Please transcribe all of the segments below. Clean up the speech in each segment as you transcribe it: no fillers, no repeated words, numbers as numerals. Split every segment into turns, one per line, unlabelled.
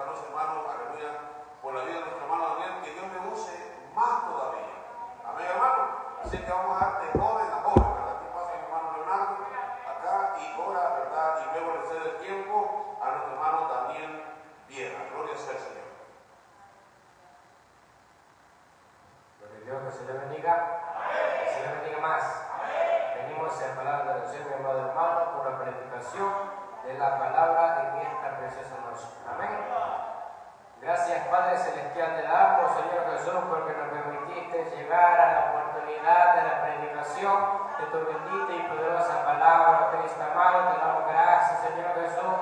a los hermanos, aleluya, por la vida de nuestro hermano Daniel, que Dios le use más todavía. Amén, hermano. Así que vamos a dar de joven a joven, ¿verdad? Aquí pasa mi hermano Leonardo, acá, y ora, ¿verdad? Y luego le cede el tiempo a nuestro hermano Daniel Viera. Gloria sea al Señor.
Gloria a Dios, que el Señor bendiga. Que el Señor bendiga más. Venimos en palabra de oración, mi amado hermano, por la predicación de la palabra en esta preciosa noche. Amén. Gracias, Padre Celestial, te damos, Señor Jesús, porque nos permitiste llegar a la oportunidad de la predicación de tu bendita y poderosa palabra, Cristo amado. Te damos gracias, Señor Jesús,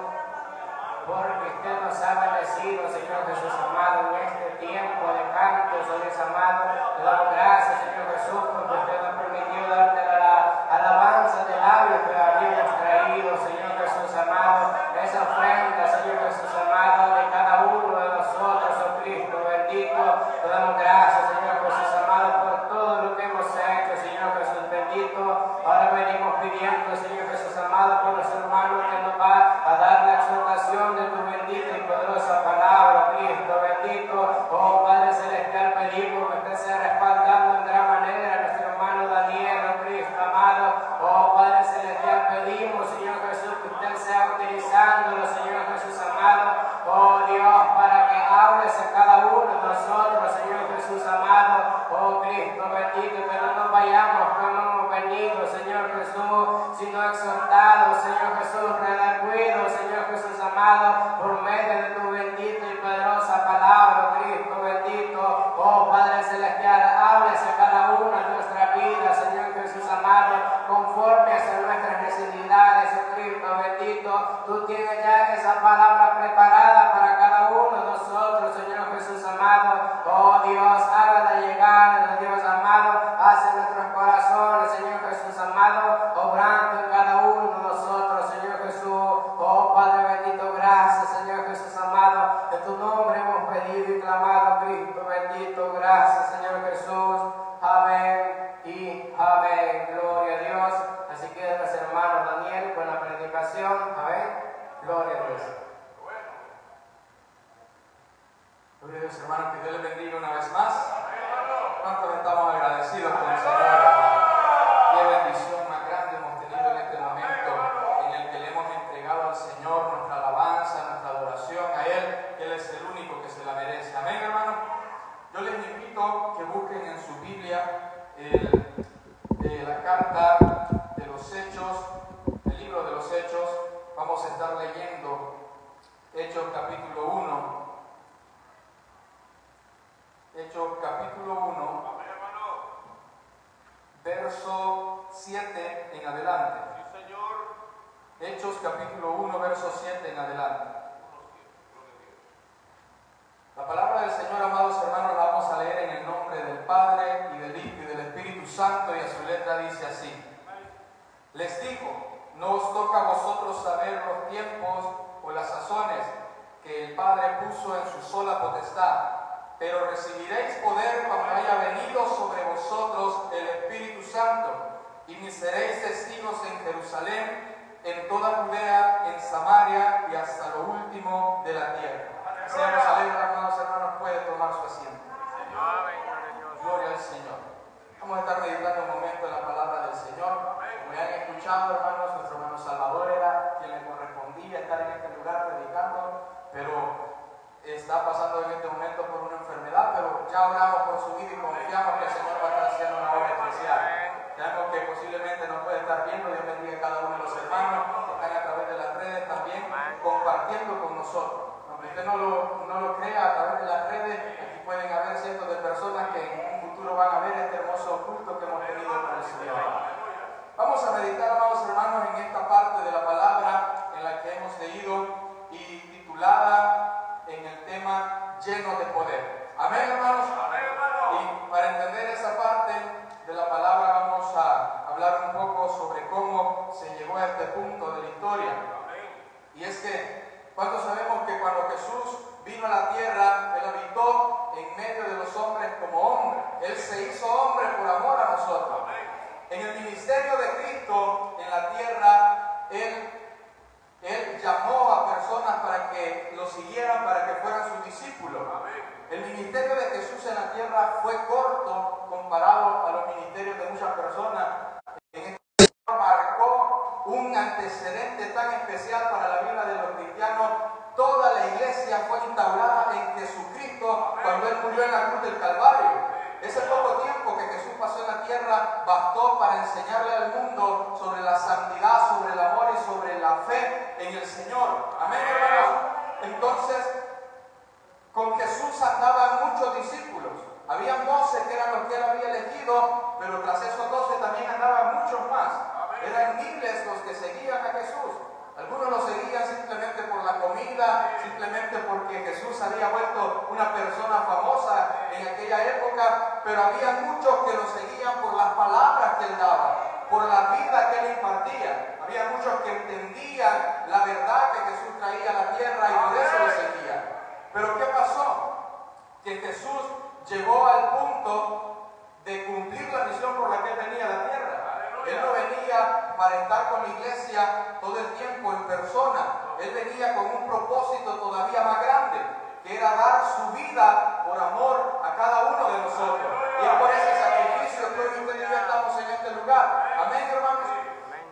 porque usted nos ha bendecido, Señor Jesús amado, en este tiempo de canto, Señor amado. Te damos gracias, Señor Jesús, porque usted nos permitió darte la alabanza de labios que habíamos traído, Señor Jesús amado, esa ofrenda, Señor Jesús amado, de cada uno de nosotros, oh Cristo bendito. Te damos gracias, Señor Jesús amado, por todo lo que hemos hecho, Señor Jesús bendito. Ahora venimos pidiendo, Señor Jesús amado, por los hermanos que nos va a dar la exhortación de tu bendita y poderosa palabra, Cristo bendito. Oh Padre Celestial, pedimos que usted sea respaldando en gran manera a nuestro hermano Daniel, oh Cristo amado. Oh Padre Celestial, pedimos, Señor Jesús, que usted sea utilizándolo, Señor Jesús amado. Oh Dios, para que hables a cada uno de nosotros, Señor Jesús amado. Oh Cristo bendito, que no nos vayamos como hemos venido, Señor Jesús, sino exhortados, Señor Jesús, redarguidos, Señor Jesús amado, por medio de tu bendita y poderosa palabra, Cristo bendito. Oh Padre Celestial, hables a cada una de nuestras vidas, Señor Jesús amado, conforme a nuestras necesidades, oh Cristo bendito. Tú tienes ya esa palabra preparada para cada uno de nosotros, Señor Jesús amado. Oh Dios, hágala llegar, Dios amado, hacia nuestros corazones, Señor Jesús amado, obrando en cada uno de nosotros, Señor Jesús. Oh Padre bendito, gracias, Señor Jesús amado. En tu nombre hemos pedido y clamado, Cristo bendito. Gracias, Señor Jesús. Amén y amén. Gloria a Dios. Así que nuestro hermano Daniel con la predicación. Amén. Gloria a Dios.
Gloria a Dios, hermano, que Dios les bendiga una vez más. ¿Cuántos estamos agradecidos con el Señor? Qué bendición más grande hemos tenido en este momento en el que le hemos entregado al Señor nuestra alabanza, nuestra adoración a Él, que Él es el único que se la merece. Amén, hermano. Yo les invito que busquen en su Biblia la carta de los Hechos, el libro de los Hechos. Vamos a estar leyendo Hechos capítulo 1. Hechos capítulo 1, verso 7 en adelante.
Sí, Señor.
Hechos capítulo 1, verso 7 en adelante. La palabra del Señor, amados hermanos, la vamos a leer en el nombre del Padre, y del Hijo, y del Espíritu Santo, y a su letra dice así. Les dijo: no os toca a vosotros saber los tiempos o las sazones que el Padre puso en su sola potestad, pero recibiréis poder cuando haya venido sobre vosotros el Espíritu Santo, y me seréis testigos en Jerusalén, en toda Judea, en Samaria y hasta lo último de la tierra. Sean los alegres, amados hermanos, puede tomar su asiento. Gloria al Señor. Vamos a estar meditando un momento en la palabra del Señor. Como ya han escuchado, hermanos, nuestro hermano Salvador era quien le correspondía estar en este lugar predicando, pero está pasando en este momento por una enfermedad, pero ya oramos por su vida y confiamos que el Señor va a estar haciendo una obra especial. Sabemos que posiblemente nos puede estar viendo. Dios bendiga a cada uno de los hermanos que están a través de las redes también compartiendo con nosotros. Aunque usted no lo crea, a través de las redes aquí pueden haber cientos de personas que en un futuro van a ver este hermoso culto que hemos tenido con el Señor. Vamos a meditar, amados hermanos, en esta parte de la palabra en la que hemos leído y titulada en el tema lleno de poder. Amén, hermanos.
Amén, hermano.
Y para entender esa parte de la palabra vamos a hablar un poco sobre cómo se llegó a este punto de la historia. Y es que, ¿cuántos sabemos que cuando Jesús vino a la tierra, Él habitó en medio de los hombres como hombre? Él se hizo hombre por amor a nosotros. En el ministerio de Cristo en la tierra, Él llamó a personas para que lo siguieran, para que fueran la tierra fue corto comparado a los ministerios de muchas personas. En este Señor marcó un antecedente tan especial para la vida de los cristianos. Toda la iglesia fue instaurada en Jesucristo cuando Él murió en la cruz del Calvario. Ese poco tiempo que Jesús pasó en la tierra bastó para enseñarle al mundo sobre la santidad, sobre el amor y sobre la fe en el Señor. Amén, hermanos. Entonces, con Jesús andaban muchos discípulos. Habían 12 que eran los que Él había elegido, pero tras esos 12 también andaban muchos más. Eran miles los que seguían a Jesús. Algunos lo seguían simplemente por la comida, simplemente porque Jesús había vuelto una persona famosa en aquella época, pero había muchos que lo seguían por las palabras que Él daba, por la vida que Él impartía. Había muchos que entendían la verdad que Jesús traía a la tierra y por eso lo seguían. Pero ¿qué pasó? Que Jesús llegó al punto de cumplir la misión por la que Él venía a la tierra. Él no venía para estar con la iglesia todo el tiempo en persona. Él venía con un propósito todavía más grande, que era dar su vida por amor a cada uno de nosotros. Y es por ese sacrificio que hoy usted y yo estamos en este lugar. Amén, hermanos.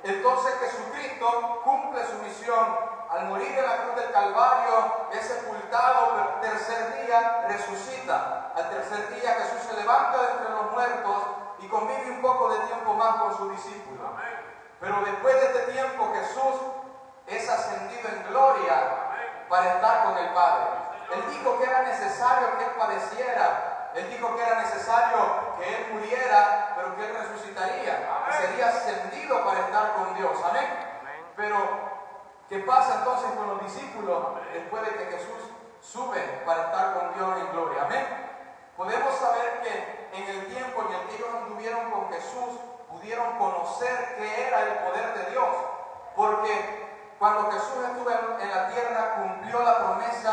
Entonces Jesucristo cumple su misión. Al morir en la cruz del Calvario, es sepultado, pero al tercer día resucita. Al tercer día Jesús se levanta de entre los muertos y convive un poco de tiempo más con sus discípulos. Pero después de este tiempo Jesús es ascendido en gloria para estar con el Padre. Él dijo que era necesario que Él padeciera. Él dijo que era necesario que Él muriera, pero que Él resucitaría. Y sería ascendido para estar con Dios. Amén. Pero, ¿qué pasa entonces con los discípulos después de que Jesús sube para estar con Dios en gloria? Amén. Podemos saber que en el tiempo en el que ellos anduvieron con Jesús, pudieron conocer qué era el poder de Dios. Porque cuando Jesús estuvo en la tierra, cumplió la promesa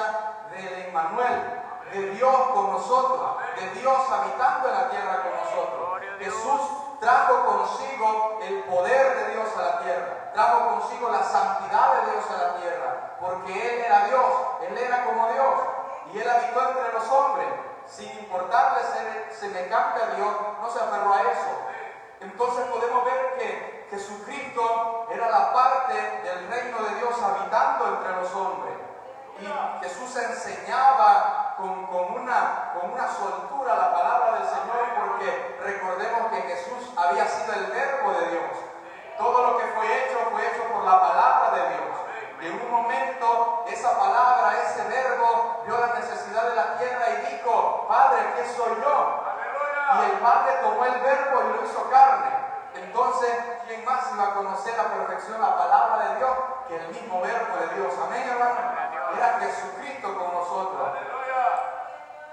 de Emmanuel, de Dios con nosotros, de Dios habitando en la tierra con nosotros. Jesús trajo consigo el poder de Dios a la tierra, trajo consigo la santidad de Dios a la tierra, porque Él era Dios, Él era como Dios, y Él habitó entre los hombres. Sin importarle ser semejante a Dios, no se aferró a eso. Entonces podemos ver que Jesucristo era la parte del reino de Dios habitando entre los hombres. Y Jesús enseñaba con una soltura la palabra del Señor, porque recordemos que Jesús había sido el verbo de Dios. Todo lo que fue hecho por la palabra de Dios. Y en un momento esa palabra, ese verbo, vio la necesidad de la tierra y dijo: Padre, ¿qué soy yo? Y el Padre tomó el verbo y lo hizo carne. Entonces, ¿quién más iba a conocer a perfección la palabra de Dios que el mismo verbo de Dios? Amén, hermano. Era Jesucristo con nosotros.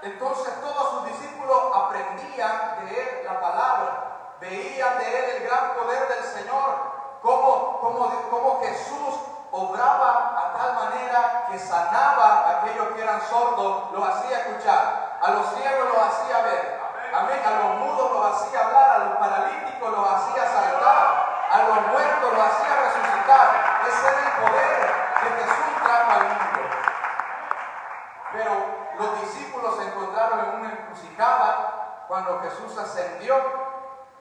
Entonces todos sus discípulos aprendían de Él la palabra, veían de Él el gran poder del Señor, cómo Jesús obraba a tal manera que sanaba a aquellos que eran sordos, los hacía escuchar, a los ciegos los hacía ver, amén, a los mudos los hacía hablar, a los paralíticos los hacía saltar, a los muertos los hacía resucitar. Ese era el poder que Jesús trajo al mundo. Pero los discípulos se encontraron en una encrucijada cuando Jesús ascendió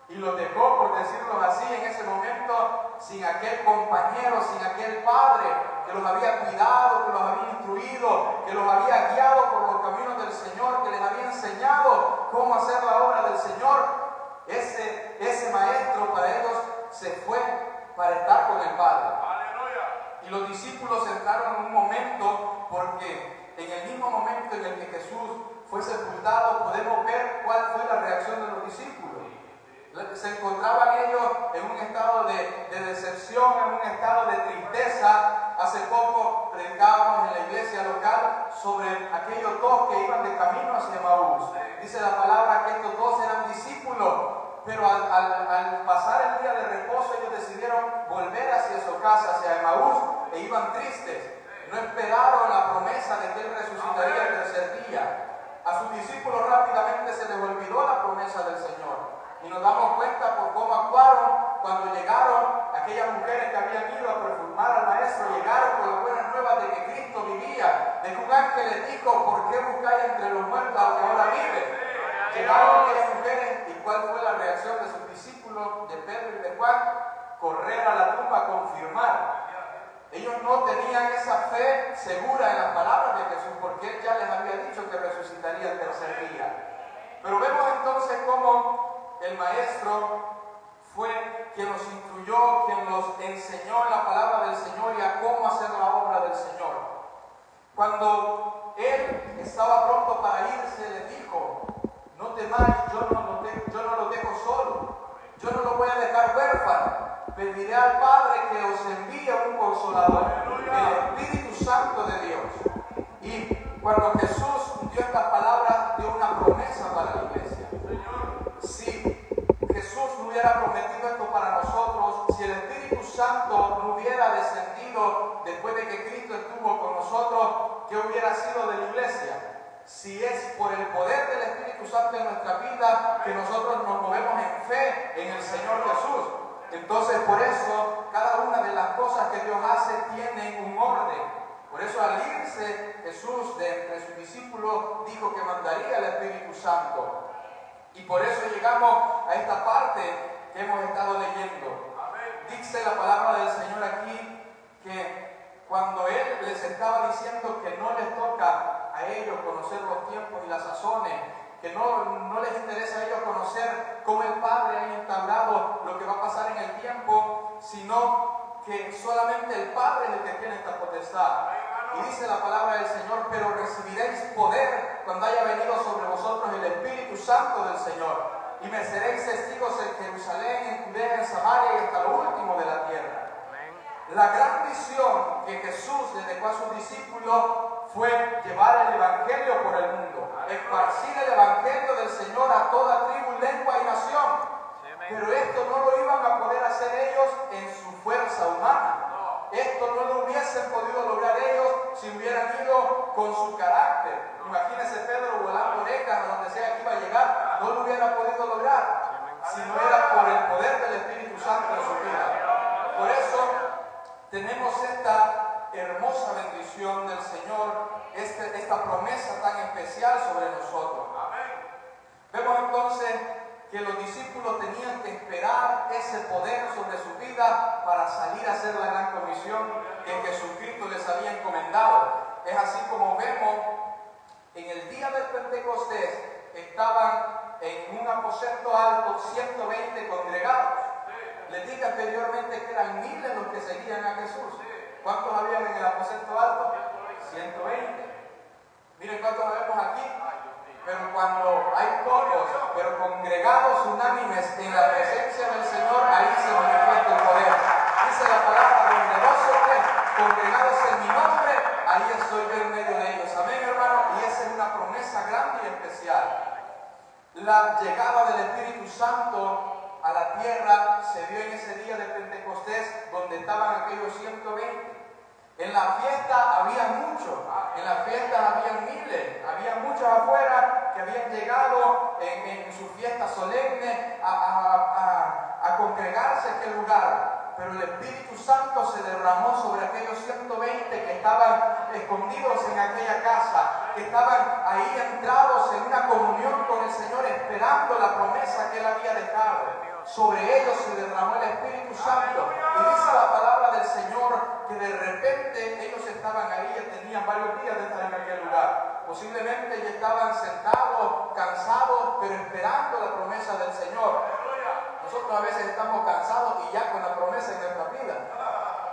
y los dejó, por decirlo así, en ese momento sin aquel compañero, sin aquel padre que los había cuidado, que los había instruido, que los había guiado por los caminos del Señor, que les había enseñado cómo hacer la obra del Señor. Ese maestro para ellos se fue para estar con el Padre. Y los discípulos entraron en un momento, porque en el mismo momento en el que Jesús fue sepultado, podemos ver cuál fue la reacción de los discípulos. Se encontraban ellos en un estado de decepción, en un estado de tristeza. Hace poco predicábamos en la iglesia local sobre aquellos dos que iban de camino hacia Emaús. Dice la palabra que estos dos eran discípulos, pero al pasar el día de reposo ellos decidieron volver hacia su casa, hacia Emaús, e iban tristes. No esperaron la promesa de que Él resucitaría el tercer día. A sus discípulos rápidamente se les olvidó la promesa del Señor. Y nos damos cuenta por cómo actuaron cuando llegaron aquellas mujeres que habían ido a perfumar al Maestro. Llegaron con las buenas nuevas de que Cristo vivía, de que un ángel les dijo: ¿por qué buscáis entre los muertos al que ahora vive? Llegaron aquellas mujeres y ¿cuál fue la reacción de sus discípulos, de Pedro y de Juan? Correr a la tumba a confirmar. Ellos no tenían esa fe segura en las palabras de Jesús porque Él ya les había dicho que resucitaría el tercer día. Pero vemos entonces cómo el Maestro fue quien los instruyó, quien los enseñó en la palabra del Señor y a cómo hacer la obra del Señor. Cuando Él estaba pronto para irse, les dijo: no temáis, yo no los dejo solo, yo no los voy a dejar huérfanos. Pediré al Padre que os envíe un consolador, el Espíritu Santo de Dios. Y cuando Jesús dio estas palabras, dio una promesa para la iglesia. Si Jesús no hubiera prometido esto para nosotros, si el Espíritu Santo no hubiera descendido después de que Cristo estuvo con nosotros, ¿qué hubiera sido de la iglesia? Si es por el poder del Espíritu Santo en nuestra vida que nosotros nos movemos en fe en el Señor Jesús. Entonces, por eso, cada una de las cosas que Dios hace tienen un orden. Por eso, al irse Jesús de entre sus discípulos, dijo que mandaría el Espíritu Santo. Y por eso llegamos a esta parte que hemos estado leyendo. Dice la palabra del Señor aquí que cuando Él les estaba diciendo que no les toca a ellos conocer los tiempos y las sazones, que no les interesa a ellos conocer cómo el Padre ha instaurado lo que va a pasar en el tiempo, sino que solamente el Padre es el que tiene esta potestad. Y dice la palabra del Señor: pero recibiréis poder cuando haya venido sobre vosotros el Espíritu Santo del Señor, y me seréis testigos en Jerusalén, en Judea, en Samaria y hasta lo último de la tierra. La gran visión que Jesús le dejó a sus discípulos fue llevar el Evangelio por el mundo, esparcir el Evangelio del Señor a toda tribu, lengua y nación. Pero esto no lo iban a poder hacer ellos en su fuerza humana. Esto no lo hubiesen podido lograr ellos si hubieran ido con su carácter. Imagínense Pedro volando orejas a donde sea que iba a llegar, no lo hubiera podido lograr si no era por el poder del Espíritu Santo en su vida. Por eso tenemos esta hermosa bendición del Señor, esta promesa tan especial sobre nosotros. Vemos entonces que los discípulos tenían que esperar ese poder sobre su vida para salir a hacer la gran comisión que Jesucristo les había encomendado. Es así como vemos en el día del Pentecostés estaban en un aposento alto 120 congregados. Les dije anteriormente que eran miles los que seguían a Jesús. ¿Cuántos habían en el aposento alto? 120. Miren cuántos vemos aquí. Pero cuando hay pocos, pero congregados unánimes en la presencia del Señor, ahí se manifiesta el poder. Dice la palabra: donde dos o tres congregados en mi nombre, ahí estoy yo en medio de ellos. Amén, hermano. Y esa es una promesa grande y especial. La llegada del Espíritu Santo a la tierra se dio en ese día de Pentecostés, donde estaban aquellos 120. En la fiesta había muchos, en la fiesta había miles, había muchos afuera que habían llegado en su fiesta solemne a congregarse en aquel lugar. Pero el Espíritu Santo se derramó sobre aquellos 120 que estaban escondidos en aquella casa, que estaban ahí entrados en una comunión con el Señor, esperando la promesa que Él había dejado. Sobre ellos se derramó el Espíritu Santo. Y dice la palabra del Señor que de repente ellos estaban ahí, y tenían varios días de estar en aquel lugar. Posiblemente ya estaban sentados, cansados, pero esperando la promesa del Señor. Nosotros a veces estamos cansados y ya con la promesa en nuestra vida.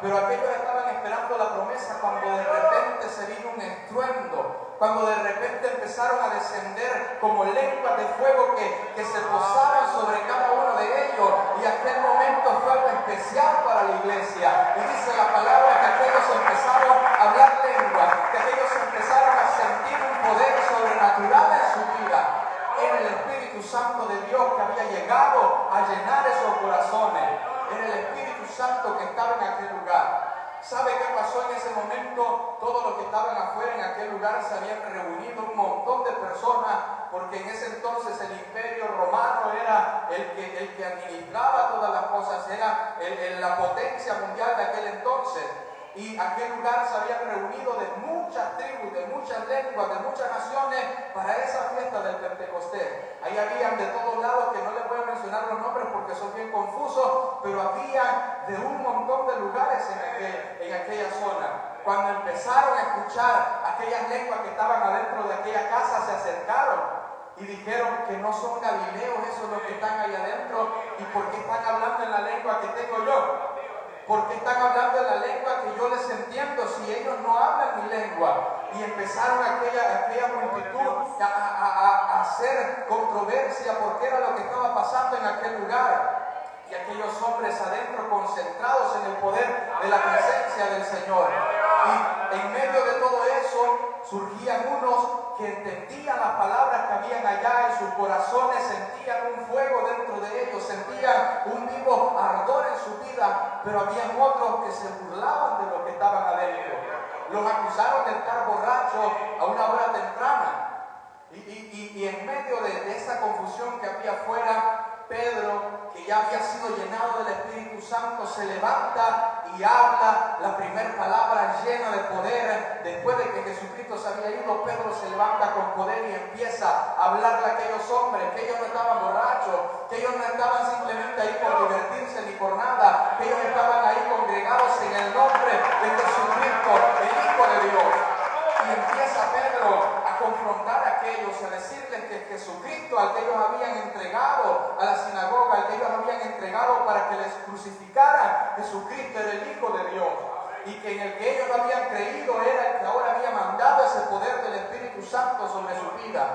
Pero aquellos estaban esperando la promesa cuando de repente se vino un estruendo, cuando de repente empezaron a descender como lenguas de fuego que se posaban sobre cada uno de ellos, y aquel momento fue algo especial para la iglesia. Y dice la palabra que aquellos empezaron a hablar lenguas, que aquellos empezaron a sentir un poder sobrenatural en su vida. Era el Espíritu Santo de Dios que había llegado a llenar esos corazones. Era el Espíritu Santo que estaba en aquel lugar. ¿Sabe qué pasó en ese momento? Todos los que estaban afuera en aquel lugar se habían reunido, un montón de personas, porque en ese entonces el imperio romano era el que administraba todas las cosas, era la potencia mundial de aquel entonces. Y aquel lugar se habían reunido de muchas tribus, de muchas lenguas, de muchas naciones para esa fiesta del Pentecostés. Ahí Ahí habían de todos lados, que no les voy a mencionar los nombres porque son bien confusos, pero había de un montón de lugares en aquella zona. Cuando empezaron a escuchar aquellas lenguas que estaban adentro de aquella casa, se acercaron y dijeron que no son galileos esos los que están ahí adentro. ¿Y por qué están hablando en la lengua que tengo yo? ¿Por qué están hablando en la lengua que yo les entiendo si ellos no hablan mi lengua? Y empezaron aquella multitud a hacer controversia porque era lo que estaba pasando en aquel lugar. Y aquellos hombres adentro concentrados en el poder de la presencia del Señor. Y en medio de todo eso surgían unos que entendían las palabras que habían allá en sus corazones, sentían un fuego dentro de ellos, sentían un vivo ardor en su vida, pero habían otros que se burlaban de lo que estaban adentro. Los acusaron de estar borrachos a una hora temprana. Y en medio de esa confusión que había afuera, Pedro, que ya había sido llenado del Espíritu Santo, se levanta y habla la primera palabra llena de poder. Después de que Jesucristo se había ido, Pedro se levanta con poder y empieza a hablarle a aquellos hombres que ellos no estaban borrachos, que ellos no estaban simplemente ahí por divertirse ni por nada, que ellos estaban ahí congregados en el nombre de Jesucristo, el Hijo de Dios. Y empieza Pedro a confrontar a aquellos, a decirles que Jesucristo, al que ellos habían entregado a la sinagoga, al que ellos habían entregado para que les crucificaran, Jesucristo era el Hijo de Dios. Y que en el que ellos no habían creído era el que ahora había mandado ese poder del Espíritu Santo sobre su vida.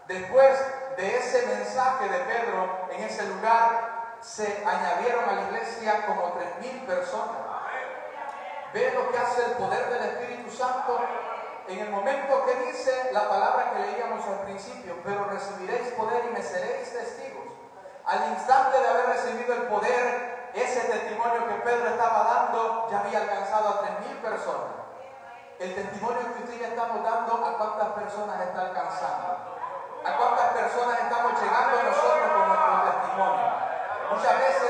Después de ese mensaje de Pedro, en ese lugar se añadieron a la iglesia como 3,000 personas. ¿Ven lo que hace el poder del Espíritu Santo? En el momento que dice la palabra que leíamos al principio, pero recibiréis poder y me seréis testigos. Al instante de haber recibido el poder, ese testimonio que Pedro estaba dando ya había alcanzado a 3,000 personas. El testimonio que usted y yo estamos dando, ¿a cuántas personas está alcanzando? ¿A cuántas personas estamos llegando nosotros con nuestro testimonio? Muchas veces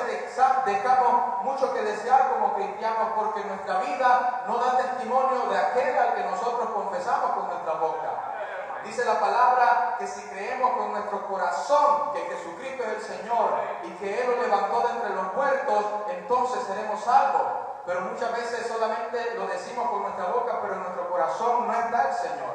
dejamos mucho que desear como cristianos porque nuestra vida no da testimonio de aquel al que nosotros confesamos con nuestra boca. Dice la palabra que si creemos con nuestro corazón que Jesucristo es el Señor y que Él lo levantó de entre los muertos, entonces seremos salvos. Pero muchas veces solamente lo decimos con nuestra boca, pero en nuestro corazón no está el Señor.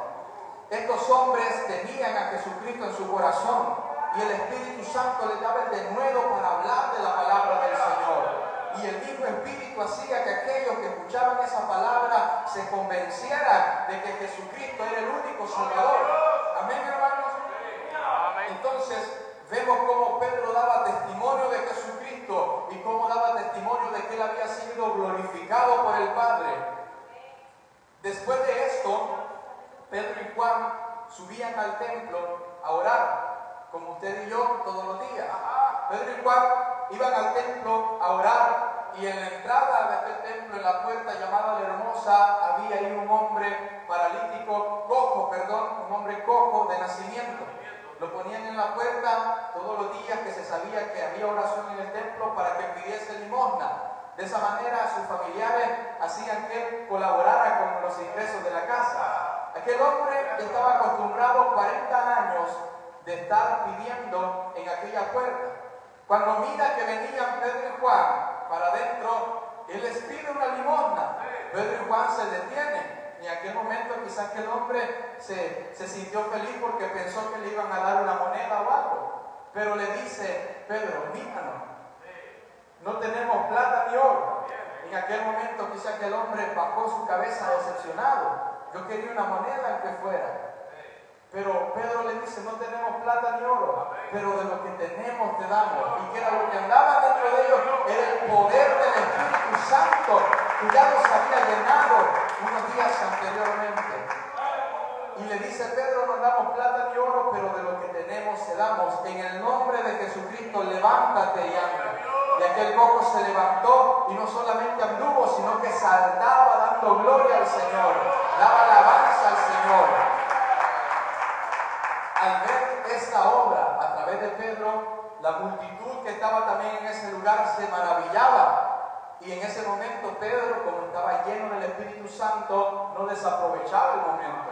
Estos hombres tenían a Jesucristo en su corazón. Y el Espíritu Santo les daba el denuedo para hablar de la palabra del Señor. Y el mismo Espíritu hacía que aquellos que escuchaban esa palabra se convencieran de que Jesucristo era el único Salvador. Amén, hermanos. Entonces vemos cómo Pedro daba testimonio de Jesucristo y cómo daba testimonio de que Él había sido glorificado por el Padre. Después de esto, Pedro y Juan subían al templo a orar, como usted y yo todos los días. Pedro y Juan iban al templo a orar y en la entrada de aquel templo, en la puerta llamada La Hermosa, había ahí un hombre un hombre cojo de nacimiento. Lo ponían en la puerta todos los días que se sabía que había oración en el templo para que pidiese limosna. De esa manera sus familiares hacían que él colaborara con los ingresos de la casa. Aquel hombre estaba acostumbrado 40 años de estar pidiendo en aquella puerta. Cuando mira que venían Pedro y Juan para adentro, él les pide una limosna. Pedro y Juan se detienen. Y en aquel momento quizás aquel hombre se sintió feliz porque pensó que le iban a dar una moneda o algo. Pero le dice, Pedro, míranos, no tenemos plata ni oro. En aquel momento quizás aquel hombre bajó su cabeza decepcionado. Yo quería una moneda en que fuera. Pero Pedro le dice, no tenemos plata ni oro, pero de lo que tenemos te damos. Y que era lo que andaba dentro de ellos, era el poder del Espíritu Santo, que ya los había llenado unos días anteriormente. Y le dice, Pedro, no damos plata ni oro, pero de lo que tenemos te damos. En el nombre de Jesucristo, levántate y anda. Y aquel cojo se levantó y no solamente anduvo, sino que saltaba dando gloria al Señor, daba alabanza al Señor. Al ver esta obra a través de Pedro, la multitud que estaba también en ese lugar se maravillaba. Y en ese momento Pedro, como estaba lleno del Espíritu Santo, no desaprovechaba el momento.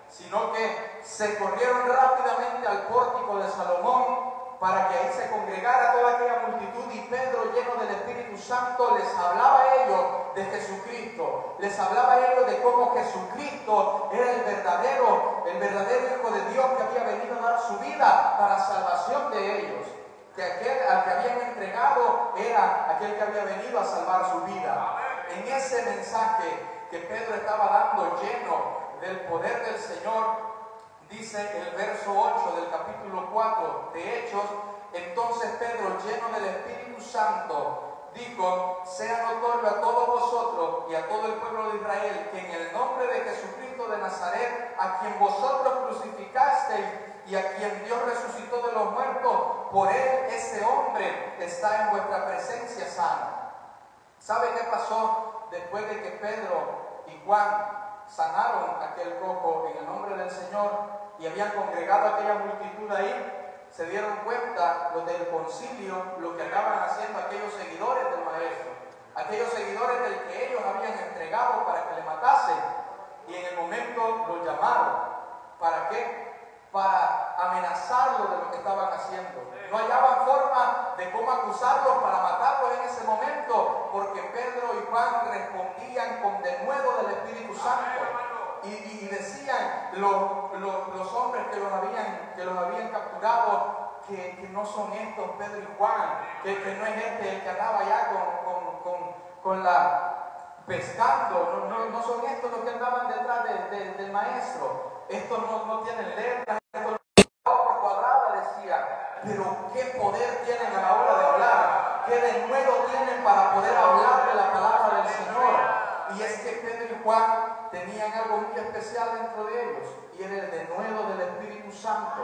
sino que se corrieron rápidamente al pórtico de Salomón para que ahí se congregara toda aquella multitud, y Pedro, lleno del Espíritu Santo, les hablaba a ellos de Jesucristo, les hablaba a ellos de cómo Jesucristo era el verdadero Hijo de Dios que había venido a dar su vida para salvación de ellos, que aquel al que habían entregado era aquel que había venido a salvar su vida. En ese mensaje que Pedro estaba dando, lleno del poder del Señor, dice el verso 8 del capítulo 4 de Hechos: entonces Pedro, lleno del Espíritu Santo, dijo: sea notorio a todos vosotros y a todo el pueblo de Israel que en el nombre de Jesucristo de Nazaret, a quien vosotros crucificasteis y a quien Dios resucitó de los muertos, por él ese hombre está en vuestra presencia sano. ¿Sabe qué pasó después de que Pedro y Juan sanaron a aquel cojo en el nombre del Señor y habían congregado a aquella multitud ahí? Se dieron cuenta los del concilio lo que estaban haciendo aquellos seguidores del maestro, aquellos seguidores del que ellos habían entregado para que le matasen, y en el momento los llamaron. ¿Para qué? Para amenazarlos de lo que estaban haciendo. No hallaban forma de cómo acusarlos para matarlos en ese momento, porque Pedro y Juan respondían con denuedo del Espíritu Santo. Y decían los hombres que los habían capturado que no son estos Pedro y Juan, que no es este el que andaba allá con la pescando, no son estos los que andaban detrás del maestro, estos no tienen letras, estos no por cuadrada, decía, pero qué poder tienen a la hora de hablar, qué denuedo tienen para poder hablar de la palabra del Señor. Y es que Pedro y Juan tenían algo muy especial dentro de ellos, y era el denuedo del Espíritu Santo,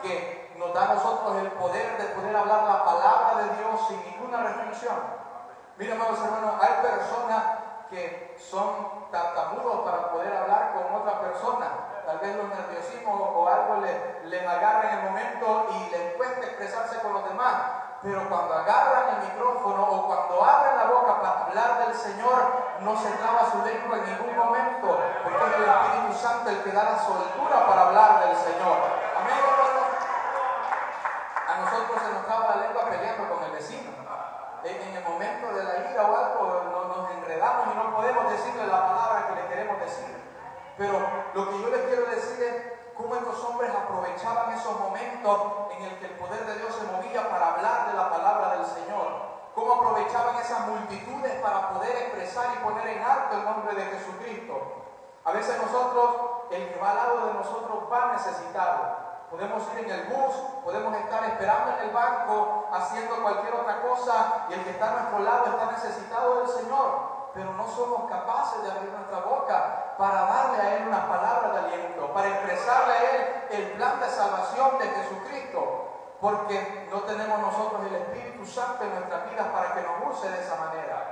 que nos da a nosotros el poder de poder hablar la palabra de Dios sin ninguna restricción. Miren, amados hermanos, hay personas que son tartamudos para poder hablar con otra persona. Tal vez los nerviosismos o algo les agarra en el momento y les cuesta expresarse con los demás. Pero cuando agarran el micrófono o cuando abren la boca para hablar del Señor, no se traba su lengua en ningún momento, porque es el Espíritu Santo el que da la soltura para hablar del Señor. Amén, hermano. A nosotros se nos traba la lengua peleando con el vecino. En el momento de la ira o algo nos enredamos y no podemos decirle la palabra que le queremos decir. Pero lo que yo les quiero decir es cómo estos hombres aprovechaban esos momentos en el que el poder de Dios se movía para hablar de la palabra del Señor. Cómo aprovechaban esas multitudes para poder expresar y poner en alto el nombre de Jesucristo. A veces nosotros, el que va al lado de nosotros va necesitado. Podemos ir en el bus, podemos estar esperando en el banco, haciendo cualquier otra cosa, y el que está a nuestro lado está necesitado del Señor. Pero no somos capaces de abrir nuestra boca para darle a Él una palabra de aliento, para expresarle a Él el plan de salvación de Jesucristo, porque no tenemos nosotros el Espíritu Santo en nuestras vidas para que nos use de esa manera.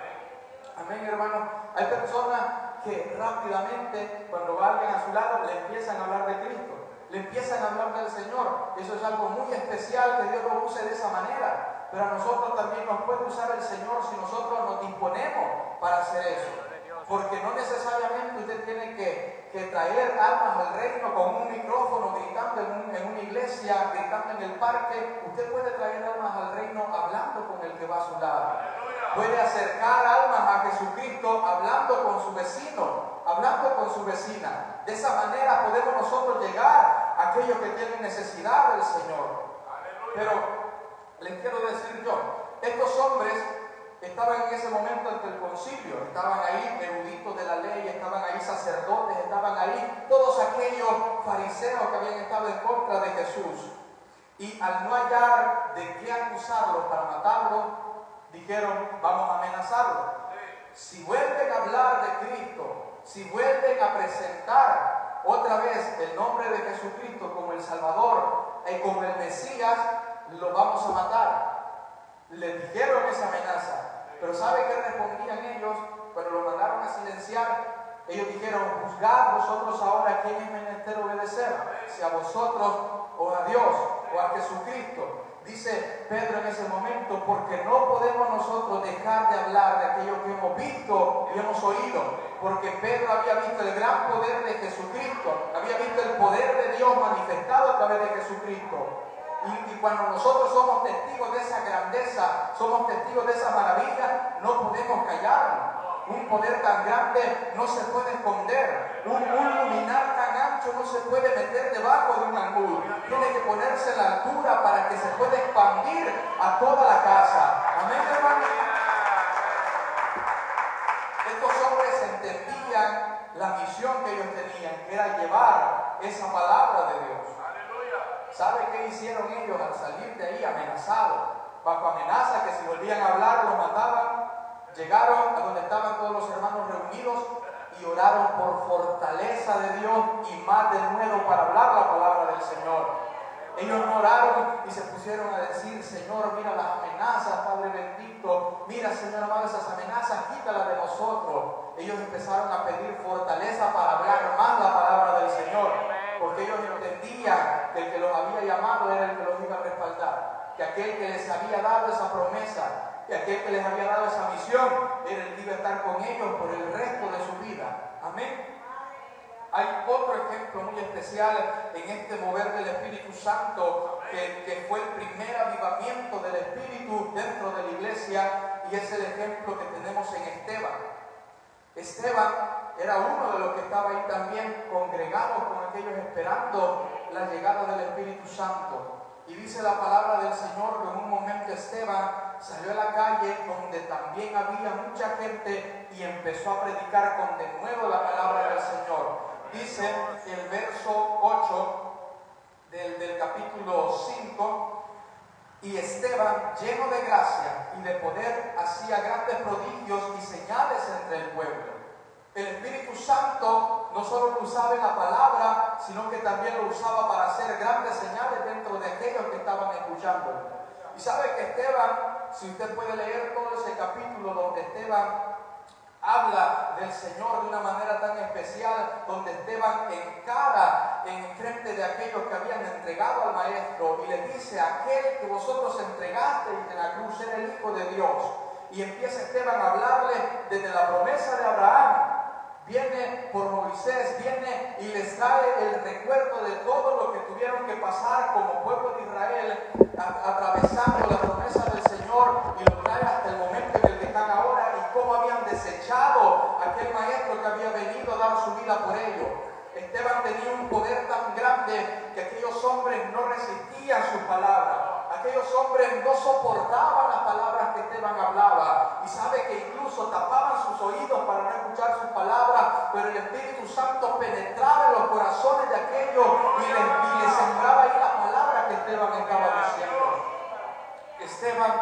Amén, hermanos. Hay personas que rápidamente, cuando va alguien a su lado, le empiezan a hablar de Cristo, le empiezan a hablar del Señor. Eso es algo muy especial, que Dios lo use de esa manera. Pero a nosotros también nos puede usar el Señor si nosotros nos disponemos para hacer eso. Porque no necesariamente usted tiene que traer almas al reino con un micrófono, gritando en una iglesia, gritando en el parque. Usted puede traer almas al reino hablando con el que va a su lado. Puede acercar almas a Jesucristo hablando con su vecino, hablando con su vecina. De esa manera podemos nosotros llegar a aquellos que tienen necesidad del Señor. Pero les quiero decir yo, estos hombres estaban en ese momento ante el concilio, estaban ahí eruditos de la ley, estaban ahí sacerdotes, estaban ahí todos aquellos fariseos que habían estado en contra de Jesús. Y al no hallar de qué acusarlos para matarlos, dijeron: vamos a amenazarlos. Si vuelven a hablar de Cristo, si vuelven a presentar otra vez el nombre de Jesucristo como el Salvador y como el Mesías, los vamos a matar. Les dijeron esa amenaza. Pero ¿sabe qué respondían ellos cuando los mandaron a silenciar? Ellos dijeron: juzgad vosotros ahora a quién es menester obedecer, si a vosotros o a Dios o a Jesucristo. Dice Pedro en ese momento, porque no podemos nosotros dejar de hablar de aquello que hemos visto y hemos oído, porque Pedro había visto el gran poder de Jesucristo, había visto el poder de Dios manifestado a través de Jesucristo. Y cuando nosotros somos testigos de esa grandeza, somos testigos de esa maravilla, no podemos callarnos. Un poder tan grande no se puede esconder. Un luminar tan ancho no se puede meter debajo de un ángulo. Tiene que ponerse a la altura para que se pueda expandir a toda la casa. Amén, hermano. Estos hombres entendían la misión que ellos tenían, que era llevar esa palabra de Dios. ¿Sabe qué hicieron ellos al salir de ahí amenazados? Bajo amenaza que si volvían a hablar los mataban. Llegaron a donde estaban todos los hermanos reunidos y oraron por fortaleza de Dios y más de nuevo para hablar la palabra del Señor. Ellos no oraron y se pusieron a decir, Señor, mira las amenazas, Padre bendito, mira, Señor amado, esas amenazas, quítalas de nosotros. Ellos empezaron a pedir fortaleza para hablar más la palabra del Señor, porque ellos entendían que el que los había llamado era el que los iba a respaldar, que aquel que les había dado esa promesa, y aquel que les había dado esa misión era el que iba a estar con ellos por el resto de su vida. Amén. Hay otro ejemplo muy especial en este mover del Espíritu Santo que fue el primer avivamiento del Espíritu dentro de la iglesia, y es el ejemplo que tenemos en Esteban. Esteban era uno de los que estaba ahí también congregados con aquellos esperando la llegada del Espíritu Santo. Y dice la palabra del Señor que en un momento Esteban salió a la calle donde también había mucha gente y empezó a predicar con de nuevo la palabra del Señor. Dice el verso 8 del capítulo 5, y Esteban, lleno de gracia y de poder, hacía grandes prodigios y señales entre el pueblo. El Espíritu Santo no solo lo usaba en la palabra, sino que también lo usaba para hacer grandes señales dentro de aquellos que estaban escuchándolo. Y sabe que Esteban, si usted puede leer todo ese capítulo donde Esteban habla del Señor de una manera tan especial, donde Esteban encara en frente de aquellos que habían entregado al Maestro y le dice, aquel que vosotros entregasteis en la cruz era el Hijo de Dios. Y empieza Esteban a hablarle desde la promesa de Abraham. Viene por Moisés, viene y les trae el recuerdo de todo lo que tuvieron que pasar como pueblo de Israel, atravesando la promesa del Señor, y lo trae hasta el momento en el que están ahora, y cómo habían desechado a aquel maestro que había venido a dar su vida por ellos. Esteban tenía un poder tan grande que aquellos hombres no resistían sus palabras. Aquellos hombres no soportaban las palabras que Esteban hablaba, y sabe que incluso tapaban sus oídos para no escuchar sus palabras, pero el Espíritu Santo penetraba en los corazones de aquellos y les sembraba ahí las palabras que Esteban estaba diciendo. Esteban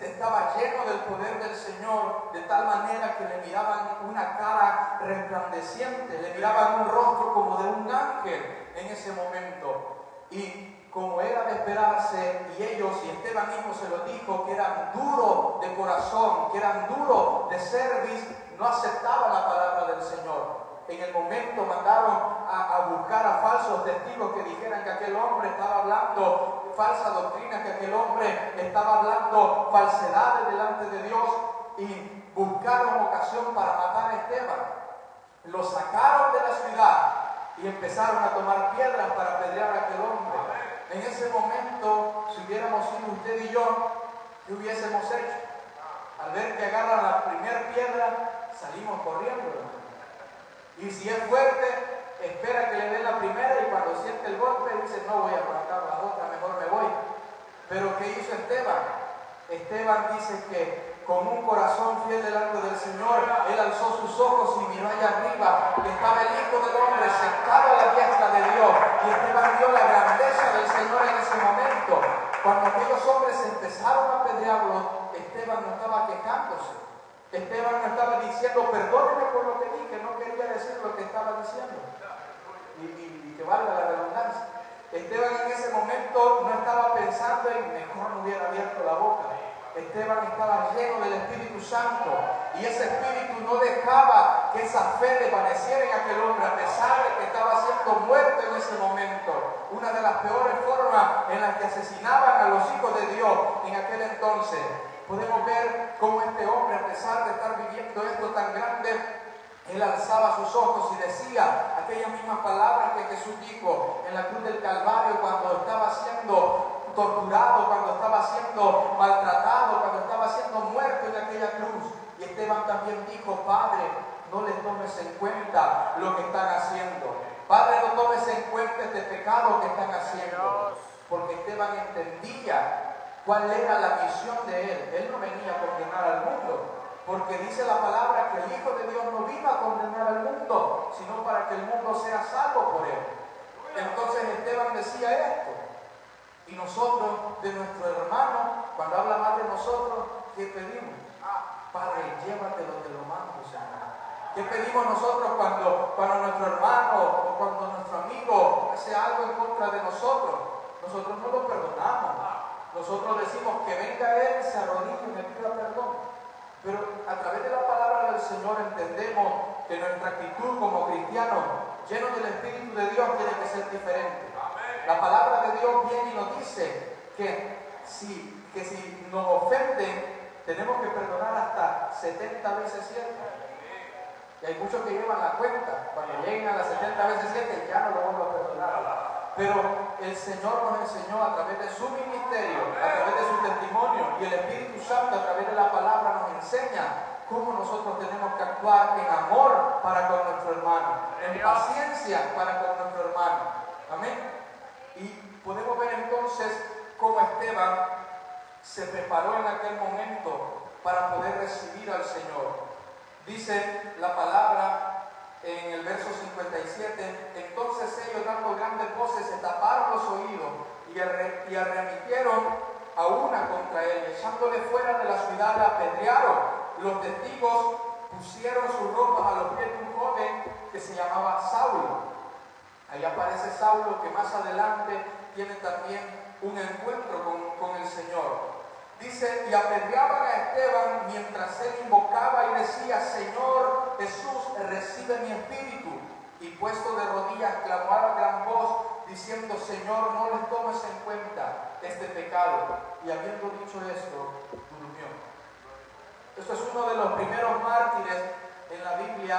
estaba lleno del poder del Señor, de tal manera que le miraban una cara resplandeciente, le miraban un rostro como de un ángel en ese momento. Y como era de esperarse, y ellos, y Esteban mismo se lo dijo, que eran duros de corazón, que eran duros de cerviz, no aceptaban la palabra del Señor. En el momento mandaron a buscar a falsos testigos que dijeran que aquel hombre estaba hablando falsa doctrina, que aquel hombre estaba hablando falsedades delante de Dios, y buscaron ocasión para matar a Esteban. Lo sacaron de la ciudad y empezaron a tomar piedras para apedrear a aquel hombre. En ese momento, si hubiéramos sido usted y yo, ¿qué hubiésemos hecho? Al ver que agarran la primera piedra, salimos corriendo, hermano. Y si es fuerte, espera que le den la primera, y cuando siente el golpe dice, no voy a aguantar la otra, mejor me voy. Pero ¿qué hizo Esteban? Esteban dice que con un corazón fiel delante del Señor, él alzó sus ojos y miró allá arriba, que estaba el Hijo del Hombre sentado a la diestra de Dios, y Esteban vio la grandeza del Señor en ese momento. Cuando aquellos hombres empezaron a apedrearlo, Esteban no estaba quejándose. Esteban no estaba diciendo, perdóneme por lo que dije, no quería decir lo que estaba diciendo. Y que valga la redundancia. Esteban en ese momento no estaba pensando en mejor no hubiera abierto la boca. Esteban estaba lleno del Espíritu Santo, y ese Espíritu no dejaba que esa fe desvaneciera en aquel hombre, a pesar de que estaba siendo muerto en ese momento. una de las peores formas en las que asesinaban a los hijos de Dios en aquel entonces. Podemos ver cómo este hombre, a pesar de estar viviendo esto tan grande, él alzaba sus ojos y decía aquellas mismas palabras que Jesús dijo en la cruz del Calvario cuando estaba siendo torturado, cuando estaba siendo maltratado, cuando estaba siendo muerto en aquella cruz. Y Esteban también dijo: Padre, no les tomes en cuenta lo que están haciendo. Padre, no tomes en cuenta este pecado que están haciendo. Porque Esteban entendía cuál era la misión de él. Él no venía a condenar al mundo, porque dice la palabra que el Hijo de Dios no vino a condenar al mundo, sino para que el mundo sea salvo por él. Entonces Esteban decía esto. Y nosotros, de nuestro hermano, cuando habla mal de nosotros, ¿qué pedimos? Padre, llévatelo, te lo mando, Señor. ¿Qué pedimos nosotros cuando nuestro hermano o cuando nuestro amigo hace algo en contra de nosotros? Nosotros no lo perdonamos. Nosotros decimos que venga él, se arrodille y me pida perdón. Pero a través de la palabra del Señor entendemos que nuestra actitud como cristianos, llenos del Espíritu de Dios, tiene que ser diferente. La palabra de Dios viene y nos dice que si nos ofenden, tenemos que perdonar hasta 70 veces 7. Y hay muchos que llevan la cuenta. Cuando lleguen a las 70 veces 7 ya no lo vuelvo a perdonar. Pero el Señor nos enseñó a través de su ministerio, a través de su testimonio, y el Espíritu Santo a través de la palabra nos enseña cómo nosotros tenemos que actuar en amor para con nuestro hermano, en paciencia para con nuestro hermano. Amén. Y podemos ver entonces cómo Esteban se preparó en aquel momento para poder recibir al Señor. Dice la palabra en el verso 57: entonces ellos, dando grandes voces, se taparon los oídos y arremetieron a una contra él, echándole fuera de la ciudad, la apedrearon. Los testigos pusieron sus ropas a los pies de un joven que se llamaba Saulo. Ahí aparece Saulo, que más adelante tiene también un encuentro con el Señor. Dice: y apedreaban a Esteban mientras él invocaba y decía: Señor Jesús, recibe mi espíritu. Y puesto de rodillas clamó a gran voz, diciendo: Señor, no les tomes en cuenta este pecado. Y habiendo dicho esto, durmió. Esto es uno de los primeros mártires en la Biblia,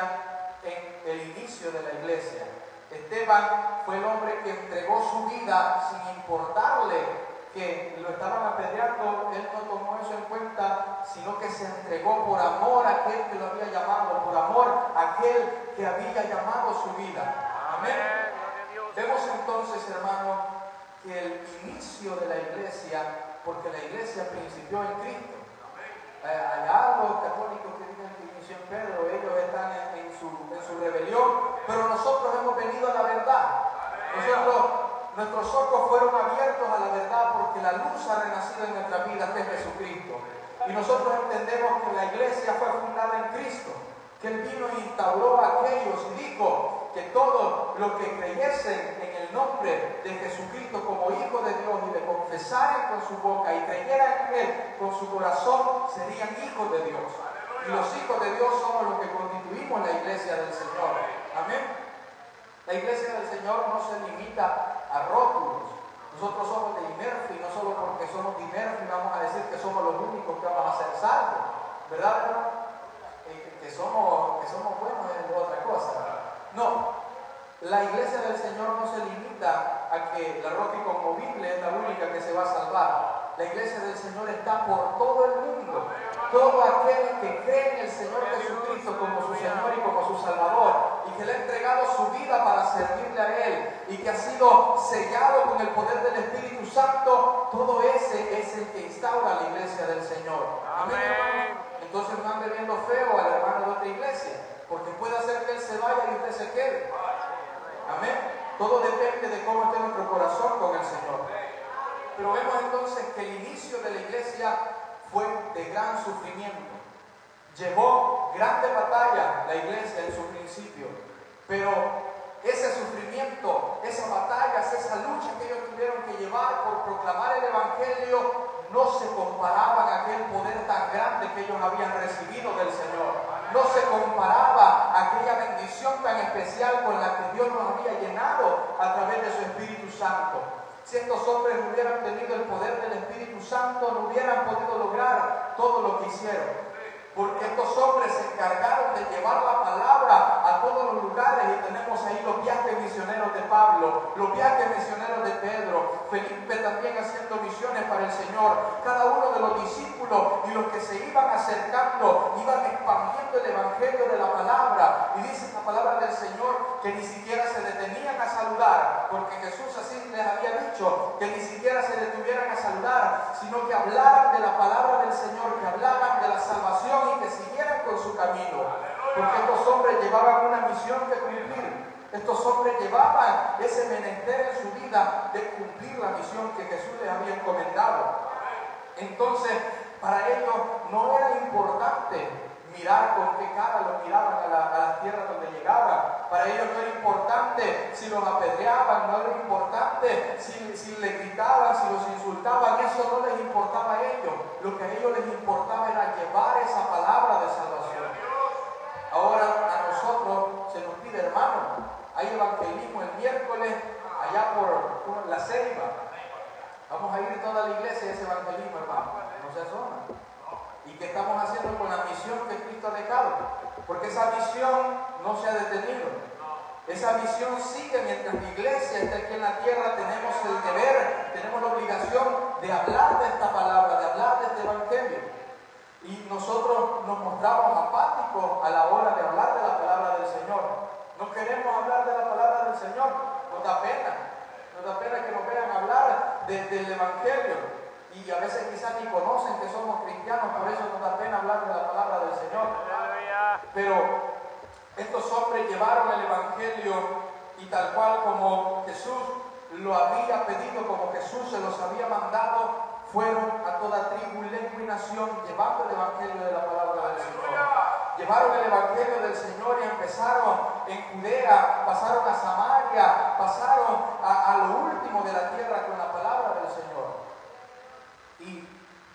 en el inicio de la iglesia. Esteban fue el hombre que entregó su vida sin importarle que lo estaban apedreando. Él no tomó eso en cuenta, sino que se entregó por amor a aquel que lo había llamado, por amor a aquel que había llamado su vida. Amén. Vemos entonces, hermanos, que el inicio de la iglesia, porque la iglesia principió en Cristo. Hay algo católicos que dicen que inició en Pedro, ellos están en su rebelión, pero nosotros hemos venido a la verdad. Nuestros ojos fueron abiertos a la verdad porque la luz ha renacido en nuestras vidas, que es Jesucristo. Y nosotros entendemos que la iglesia fue fundada en Cristo, que Él vino e instauró a aquellos y dijo que todos los que creyesen en el nombre de Jesucristo como Hijo de Dios y le confesaran con su boca y creyeran en Él con su corazón, serían hijos de Dios. Y los hijos de Dios somos los que constituimos la iglesia del Señor. Amén. La iglesia del Señor no se limita a rótulos. Nosotros somos de Imerfi, no solo porque somos de Imerfi vamos a decir que somos los únicos que vamos a ser salvos, ¿verdad, hermano? Que somos buenos es otra cosa. No, la iglesia del Señor no se limita a que la roca inconmovible es la única que se va a salvar. La iglesia del Señor está por todo el mundo. Todo aquel que cree en el Señor Jesucristo como su Señor y como su Salvador, y que le ha entregado su vida para servirle a Él, y que ha sido sellado con el poder del Espíritu Santo, todo ese es el que instaura la iglesia del Señor. Amén, hermano. Entonces no ande viendo feo al hermano de otra iglesia, porque puede hacer que él se vaya y usted se quede. Amén. Todo depende de cómo esté nuestro corazón con el Señor. Pero vemos entonces que el inicio de la iglesia fue de gran sufrimiento. Llevó grande batalla la iglesia en su principio, pero ese sufrimiento, esas batallas, esa lucha que ellos tuvieron que llevar por proclamar el Evangelio no se comparaban a aquel poder tan grande que ellos habían recibido del Señor. No se comparaba a aquella bendición tan especial con la que Dios nos había llenado a través de su Espíritu Santo. Si estos hombres no hubieran tenido el poder del Espíritu Santo, no hubieran podido lograr todo lo que hicieron. Porque estos hombres se encargaron de llevar la palabra a todos los lugares, y tenemos ahí los viajes misioneros de Pablo, los viajes misioneros de Pedro, Felipe también haciendo misiones para el Señor. Cada uno de los discípulos y los que se iban acercando iban expandiendo el evangelio de la palabra. Y dice la palabra del Señor que ni siquiera se detenían a saludar, porque Jesús así les había dicho, que ni siquiera se detuvieran a saludar, sino que hablaran de la palabra del Señor, que hablaran de la salvación y que siguieran con su camino. Porque estos hombres llevaban una misión que cumplir. Estos hombres llevaban ese menester en su vida de cumplir la misión que Jesús les había encomendado. Entonces, para ellos no era importante mirar con qué cara los miraban a las tierras donde llegaban. Para ellos no era importante si los apedreaban, no era importante si les gritaban, si los insultaban. Eso no les importaba a ellos. Lo que a ellos les importaba era llevar esa palabra de salvación. Ahora a nosotros se nos pide, hermano, hay evangelismo el miércoles allá por La Ceiba. Vamos a ir toda la iglesia a ese evangelismo, hermano. No se asoma. ¿Y qué estamos haciendo con la misión que Cristo ha dejado? Porque esa misión no se ha detenido. Esa misión sigue mientras la iglesia esté aquí en la tierra. Tenemos el deber, tenemos la obligación de hablar de esta palabra, de hablar de este evangelio. Y nosotros nos mostramos apáticos a la hora de hablar de la palabra del Señor. No queremos hablar de la palabra del Señor. Nos da pena que nos vean hablar del evangelio. Y a veces quizás ni conocen que somos cristianos, por eso nos da pena hablar de la palabra del Señor. Pero estos hombres llevaron el evangelio, y tal cual como Jesús lo había pedido, como Jesús se los había mandado, fueron a toda tribu, lengua y nación llevando el evangelio de la palabra del Señor. Llevaron el evangelio del Señor y empezaron en Judea, pasaron a Samaria, pasaron a lo último de la tierra con la palabra del Señor. Y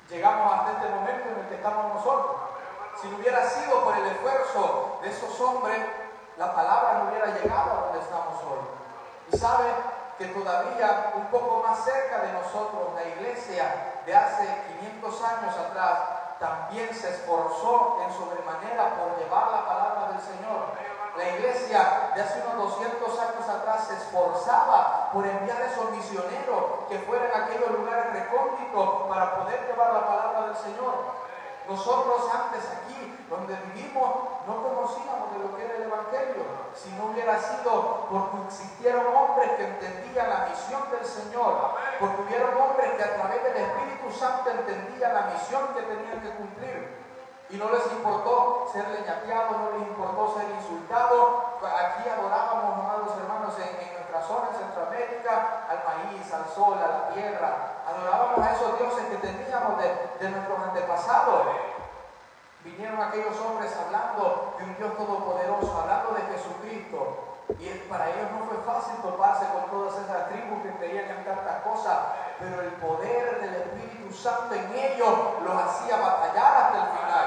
llegamos hasta este momento en el que estamos nosotros. Si no hubiera sido por el esfuerzo de esos hombres, la palabra no hubiera llegado a donde estamos hoy. Y sabe que todavía un poco más cerca de nosotros, la iglesia de hace 500 años atrás también se esforzó en sobremanera por llevar la palabra del Señor. La iglesia de hace unos 200 años atrás se esforzaba por enviar esos misioneros que fueran a aquellos lugares recónditos para poder llevar la palabra del Señor. Nosotros antes aquí, donde vivimos, no conocíamos de lo que era el evangelio. Si no hubiera sido porque existieron hombres que entendían la misión del Señor, porque hubieron hombres que a través del Espíritu Santo entendían la misión que tenían que cumplir. Y no les importó ser leñateados, no les importó ser insultados. Aquí adorábamos, amados hermanos, en nuestra zona, en Centroamérica, al maíz, al sol, a la tierra. Adorábamos a esos dioses que teníamos de nuestros antepasados. Vinieron aquellos hombres hablando de un Dios todopoderoso, hablando de Jesucristo. Y para ellos no fue fácil toparse con todas esas tribus que creían en tantas cosas, pero el poder del Espíritu Santo en ellos los hacía batallar hasta el final.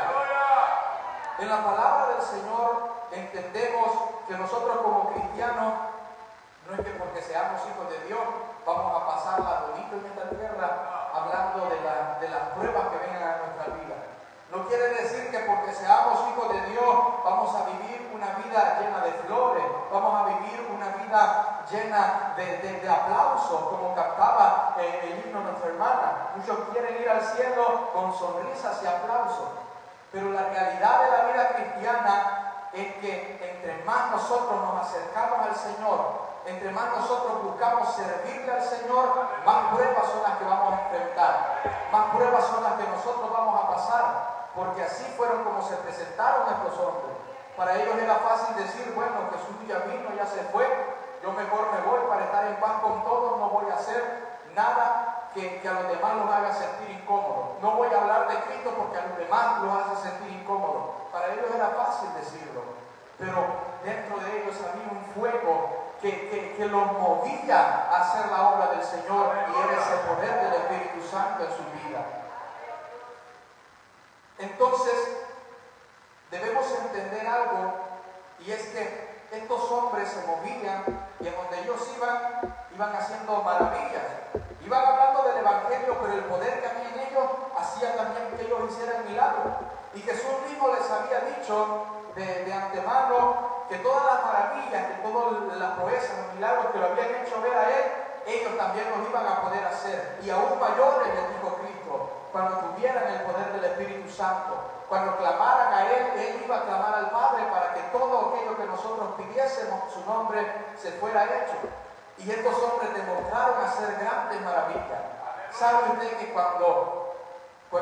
En la palabra del Señor entendemos que nosotros como cristianos, no es que porque seamos hijos de Dios vamos a pasarla bonito en esta tierra hablando de las pruebas que vengan a nuestra vida. No quiere decir que porque seamos hijos de Dios vamos a vivir una vida llena de flores, vamos a vivir una vida llena de aplausos, como cantaba el himno de nuestra hermana. Muchos quieren ir al cielo con sonrisas y aplausos, pero la realidad de la vida cristiana es que entre más nosotros nos acercamos al Señor, entre más nosotros buscamos servirle al Señor, más pruebas son las que vamos a enfrentar, más pruebas son las que nosotros vamos a pasar. Porque así fueron como se presentaron estos hombres. Para ellos era fácil decir, bueno, Jesús ya vino, ya se fue, yo mejor me voy para estar en paz con todos, no voy a hacer nada que a los demás los haga sentir incómodos. No voy a hablar de Cristo porque a los demás los hace sentir incómodos. Para ellos era fácil decirlo, pero dentro de ellos había un fuego que los movía a hacer la obra del Señor, y era ese poder del Espíritu Santo en su vida. Entonces, debemos entender algo, y es que estos hombres se movían y en donde ellos iban haciendo maravillas. Iban hablando del Evangelio, pero el poder que había en ellos hacía también que ellos hicieran milagros. Y Jesús mismo les había dicho de antemano que todas las maravillas, que todas las proezas, los milagros que lo habían hecho ver a él, ellos también los iban a poder hacer. Y aún mayores, les dijo Cristo, cuando tuvieran el poder del Espíritu Santo. Cuando clamaran a él iba a clamar al Padre para que todo aquello que nosotros pidiésemos en su nombre se fuera hecho. Y estos hombres demostraron hacer grandes maravillas. ¿Sabe usted que cuando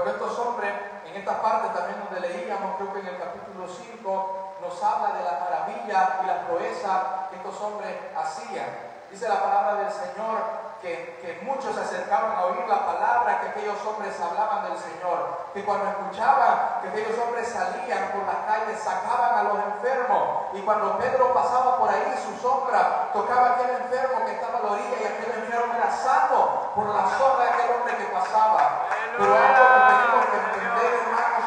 estos hombres, en esta parte también donde leíamos, creo que en el capítulo 5, nos habla de las maravillas y las proezas que estos hombres hacían? Dice la palabra del Señor que muchos se acercaban a oír la palabra que aquellos hombres hablaban del Señor, que cuando escuchaban que aquellos hombres salían por las calles, sacaban a los enfermos, y cuando Pedro pasaba por ahí, su sombra tocaba a aquel enfermo que estaba a la orilla y aquel enfermo era sano por la sombra de aquel hombre que pasaba. Pero algo que tenemos que entender, hermanos,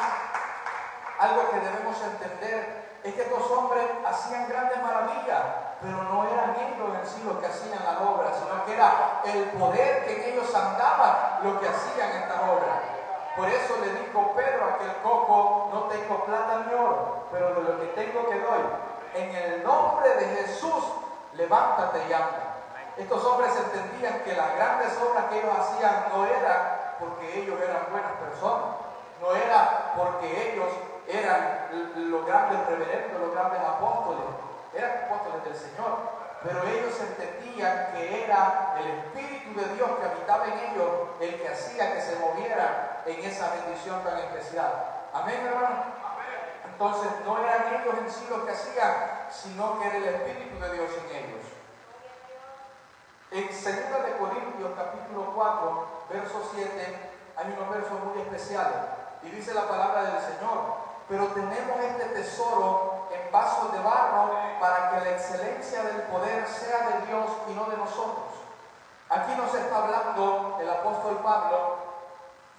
algo que debemos entender es que estos hombres hacían grandes maravillas, pero no eran ellos en sí los que hacían la obra, sino que era el poder que en ellos andaba lo que hacían esta obra. Por eso le dijo Pedro a aquel cojo: no tengo plata ni oro, pero de lo que tengo que doy. En el nombre de Jesús, levántate y anda. Estos hombres entendían que las grandes obras que ellos hacían no era porque ellos eran buenas personas, no era porque ellos eran los grandes reverendos, los grandes apóstoles, eran apóstoles del Señor, pero ellos entendían que era el Espíritu de Dios que habitaba en ellos el que hacía que se movieran en esa bendición tan especial. Amén, hermano. Entonces no eran ellos en sí los que hacían, sino que era el Espíritu de Dios en ellos. En 2 de Corintios capítulo 4, verso 7, hay unos versos muy especiales, y dice la palabra del Señor: pero tenemos este tesoro en vasos de barro para que la excelencia del poder sea de Dios y no de nosotros. Aquí nos está hablando el apóstol Pablo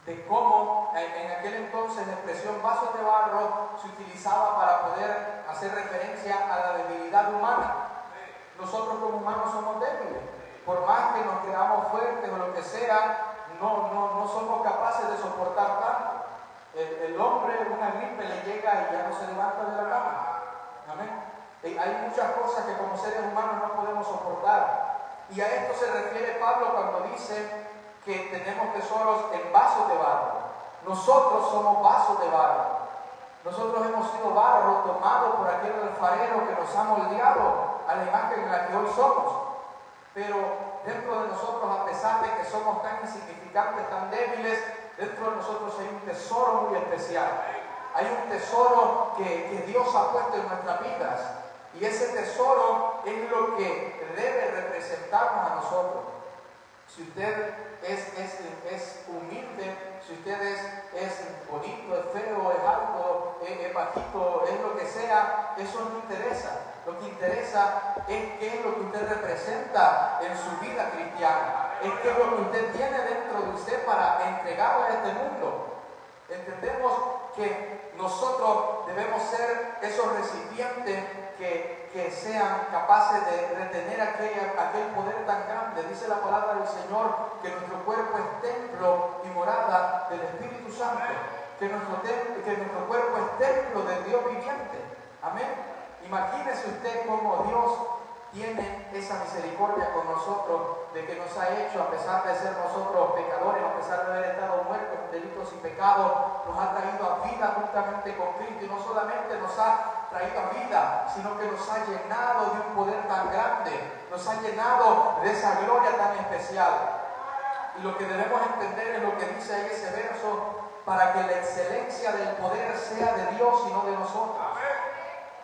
de cómo en aquel entonces la expresión vasos de barro se utilizaba para poder hacer referencia a la debilidad humana. Nosotros como humanos somos débiles. Por más que nos creamos fuertes o lo que sea, no somos capaces de soportar tanto. El hombre, una gripe le llega y ya no se levanta de la cama. Amén. Hay muchas cosas que como seres humanos no podemos soportar. Y a esto se refiere Pablo cuando dice que tenemos tesoros en vasos de barro. Nosotros somos vasos de barro. Nosotros hemos sido barro tomado por aquel alfarero que nos ha moldeado a la imagen en la que hoy somos. Pero dentro de nosotros, a pesar de que somos tan insignificantes, tan débiles, dentro de nosotros hay un tesoro muy especial. Hay un tesoro que Dios ha puesto en nuestras vidas. Y ese tesoro es lo que debe representarnos a nosotros. Si usted es humilde, si usted es bonito, es feo, es alto, es bajito, es lo que sea, eso no interesa. Lo que interesa es qué es lo que usted representa en su vida cristiana. Es qué es lo que usted tiene dentro de usted para entregarle a este mundo. Entendemos que nosotros debemos ser esos recipientes que sean capaces de retener aquel poder tan grande. Dice la palabra del Señor que nuestro cuerpo es templo y morada del Espíritu Santo, que nuestro cuerpo es templo del Dios viviente. Amén. Imagínese usted cómo Dios tiene esa misericordia con nosotros, de que nos ha hecho, a pesar de ser nosotros pecadores, a pesar de haber estado muertos en delitos y pecados, nos ha traído a vida juntamente con Cristo. Y no solamente nos ha traído a vida, sino que nos ha llenado de un poder tan grande, nos ha llenado de esa gloria tan especial. Y lo que debemos entender es lo que dice ahí ese verso: para que la excelencia del poder sea de Dios y no de nosotros.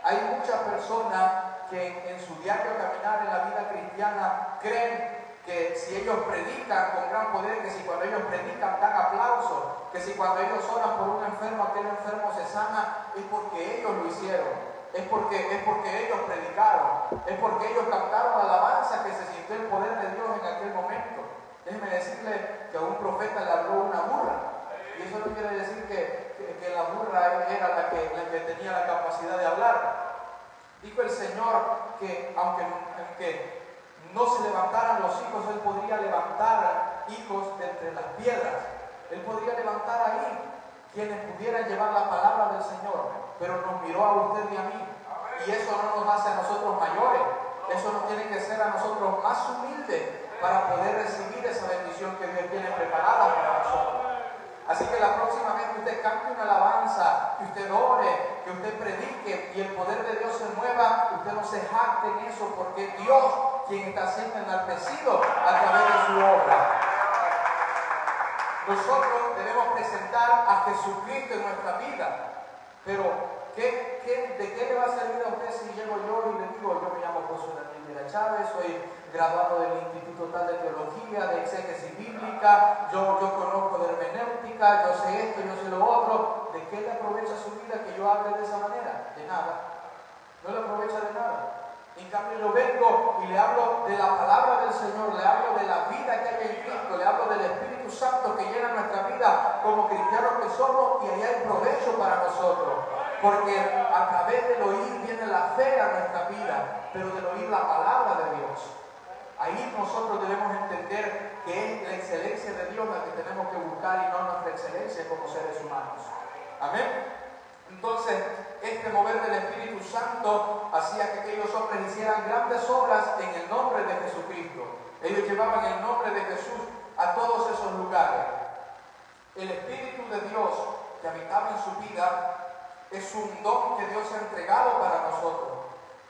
Hay muchas personas que en su diario caminar en la vida cristiana creen que si ellos predican con gran poder, que si cuando ellos predican dan aplausos, que si cuando ellos oran por un enfermo, aquel enfermo se sana, es porque ellos lo hicieron, es porque ellos predicaron, es porque ellos cantaron alabanza, que se sintió el poder de Dios en aquel momento. Déjeme decirle que a un profeta le habló una burra, y eso no quiere decir que la burra era la que tenía la capacidad de hablar. Dijo el Señor que aunque podría levantar hijos de entre las piedras. Él podría levantar ahí quienes pudieran llevar la palabra del Señor, pero nos miró a usted y a mí. Y eso no nos hace a nosotros mayores, eso nos tiene que hacer a nosotros más humildes para poder recibir esa bendición que Dios tiene preparada para nosotros. Así que la próxima vez que usted cante una alabanza, que usted ore, que usted predique y el poder de Dios se mueva, usted no se jacte en eso, porque es Dios quien está siendo enaltecido a través de su obra. Nosotros debemos presentar a Jesucristo en nuestra vida, pero ¿de qué le va a servir a usted si llego yo y le digo, yo me llamo José Daniel de la Chávez, soy graduado del Instituto Tal de Teología, de Exégesis Bíblica, yo conozco de hermenéutica, yo sé esto, yo sé lo otro? ¿De qué le aprovecha su vida que yo hable de esa manera? De nada. No le aprovecha de nada. En cambio yo vengo y le hablo de la palabra del Señor, le hablo de la vida que hay en Cristo, le hablo del Espíritu Santo que llena nuestra vida como cristianos que somos, y ahí hay provecho para nosotros. Porque a través del oír viene la fe a nuestra vida, pero del oír la palabra de Dios. Ahí nosotros debemos entender que es la excelencia de Dios la que tenemos que buscar y no nuestra excelencia como seres humanos. Amén. Entonces, este mover del Espíritu Santo hacía que aquellos hombres hicieran grandes obras en el nombre de Jesucristo. Ellos llevaban el nombre de Jesús a todos esos lugares. El Espíritu de Dios que habitaba en su vida es un don que Dios ha entregado para nosotros.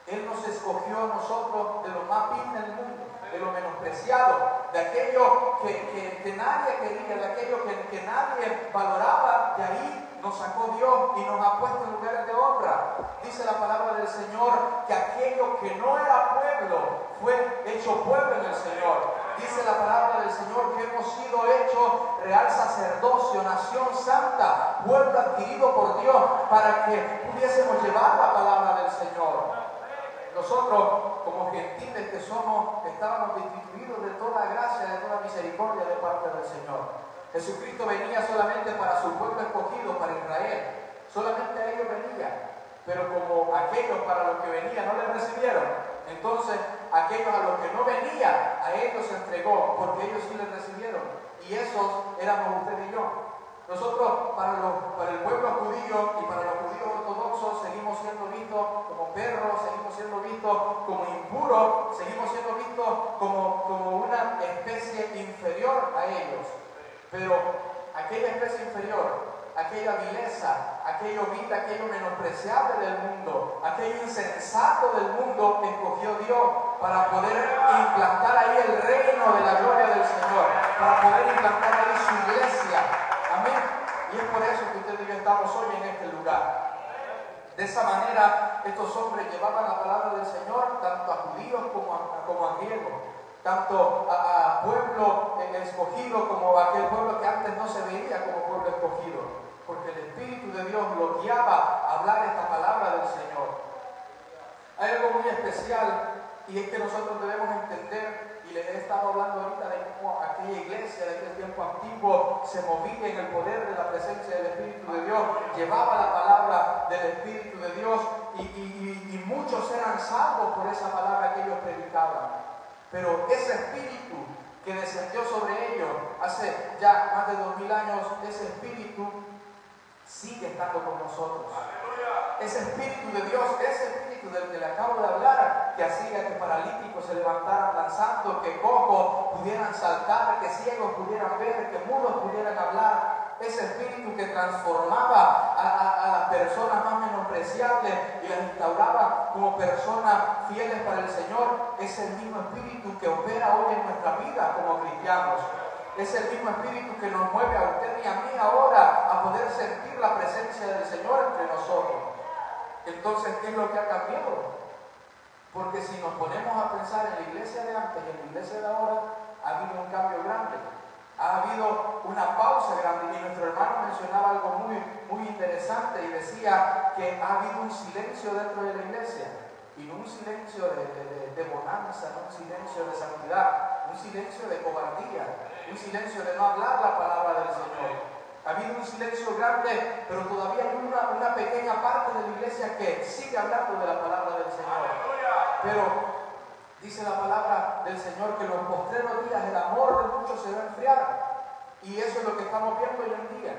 Él nos escogió a nosotros de lo más vil del mundo, de lo menospreciado, de aquello que nadie quería, de aquello que nadie valoraba. De ahí nos sacó Dios y nos ha puesto en lugares de honra. Dice la palabra del Señor que aquello que no era pueblo fue hecho pueblo en el Señor. Dice la palabra del Señor que hemos sido hechos real sacerdocio, nación santa, pueblo adquirido por Dios, para que pudiésemos llevar la palabra del Señor. Nosotros, como gentiles que somos, estábamos destituidos de toda gracia, de toda misericordia de parte del Señor. Jesucristo venía solamente para su pueblo escogido, para Israel. Solamente a ellos venía. Pero como aquellos para los que venía no le recibieron, entonces aquellos a los que no venía, a ellos se entregó, porque ellos sí le recibieron. Y esos éramos usted y yo. Nosotros, para el pueblo judío y para los judíos ortodoxos, seguimos siendo vistos como perros, seguimos siendo vistos como impuros, seguimos siendo vistos como una especie inferior a ellos. Pero aquella especie inferior, aquella vileza, aquello vil, aquello menospreciable del mundo, aquello insensato del mundo, escogió Dios para poder implantar ahí el reino de la gloria del Señor, para poder implantar ahí su iglesia. Amén. Y es por eso que usted y yo estamos hoy en este lugar. De esa manera, estos hombres llevaban la palabra del Señor tanto a judíos como a griegos, tanto a pueblo escogido como a aquel pueblo que antes no se veía como pueblo escogido, porque el Espíritu de Dios lo guiaba a hablar esta palabra del Señor. Hay algo muy especial, y es que nosotros debemos entender, y les he estado hablando ahorita de cómo aquella iglesia de aquel tiempo antiguo se movía en el poder de la presencia del Espíritu de Dios, llevaba la palabra del Espíritu de Dios, y muchos eran salvos por esa palabra que ellos predicaban. Pero ese Espíritu que descendió sobre ellos hace ya más de 2000 años, ese Espíritu sigue estando con nosotros. Ese Espíritu de Dios, ese Espíritu del que le acabo de hablar, que hacía que paralíticos se levantaran danzando, que cojos pudieran saltar, que ciegos pudieran ver, que mudos pudieran hablar. Ese Espíritu que transformaba a las personas más menospreciables y las instauraba como personas fieles para el Señor, es el mismo Espíritu que opera hoy en nuestra vida como cristianos. Es el mismo Espíritu que nos mueve a usted y a mí ahora a poder sentir la presencia del Señor entre nosotros. Entonces, ¿qué es lo que ha cambiado? Porque si nos ponemos a pensar en la iglesia de antes y en la iglesia de ahora, ha habido un cambio grande. Ha habido una pausa grande, y nuestro hermano mencionaba algo muy interesante y decía que ha habido un silencio dentro de la iglesia, y no un silencio de bonanza, no un silencio de santidad, un silencio de cobardía, un silencio de no hablar la palabra del Señor. Ha habido un silencio grande, pero todavía hay una pequeña parte de la iglesia que sigue hablando de la palabra del Señor. Pero Dice la palabra del Señor que en los postreros días el amor de muchos se va a enfriar. Y eso es lo que estamos viendo hoy en día.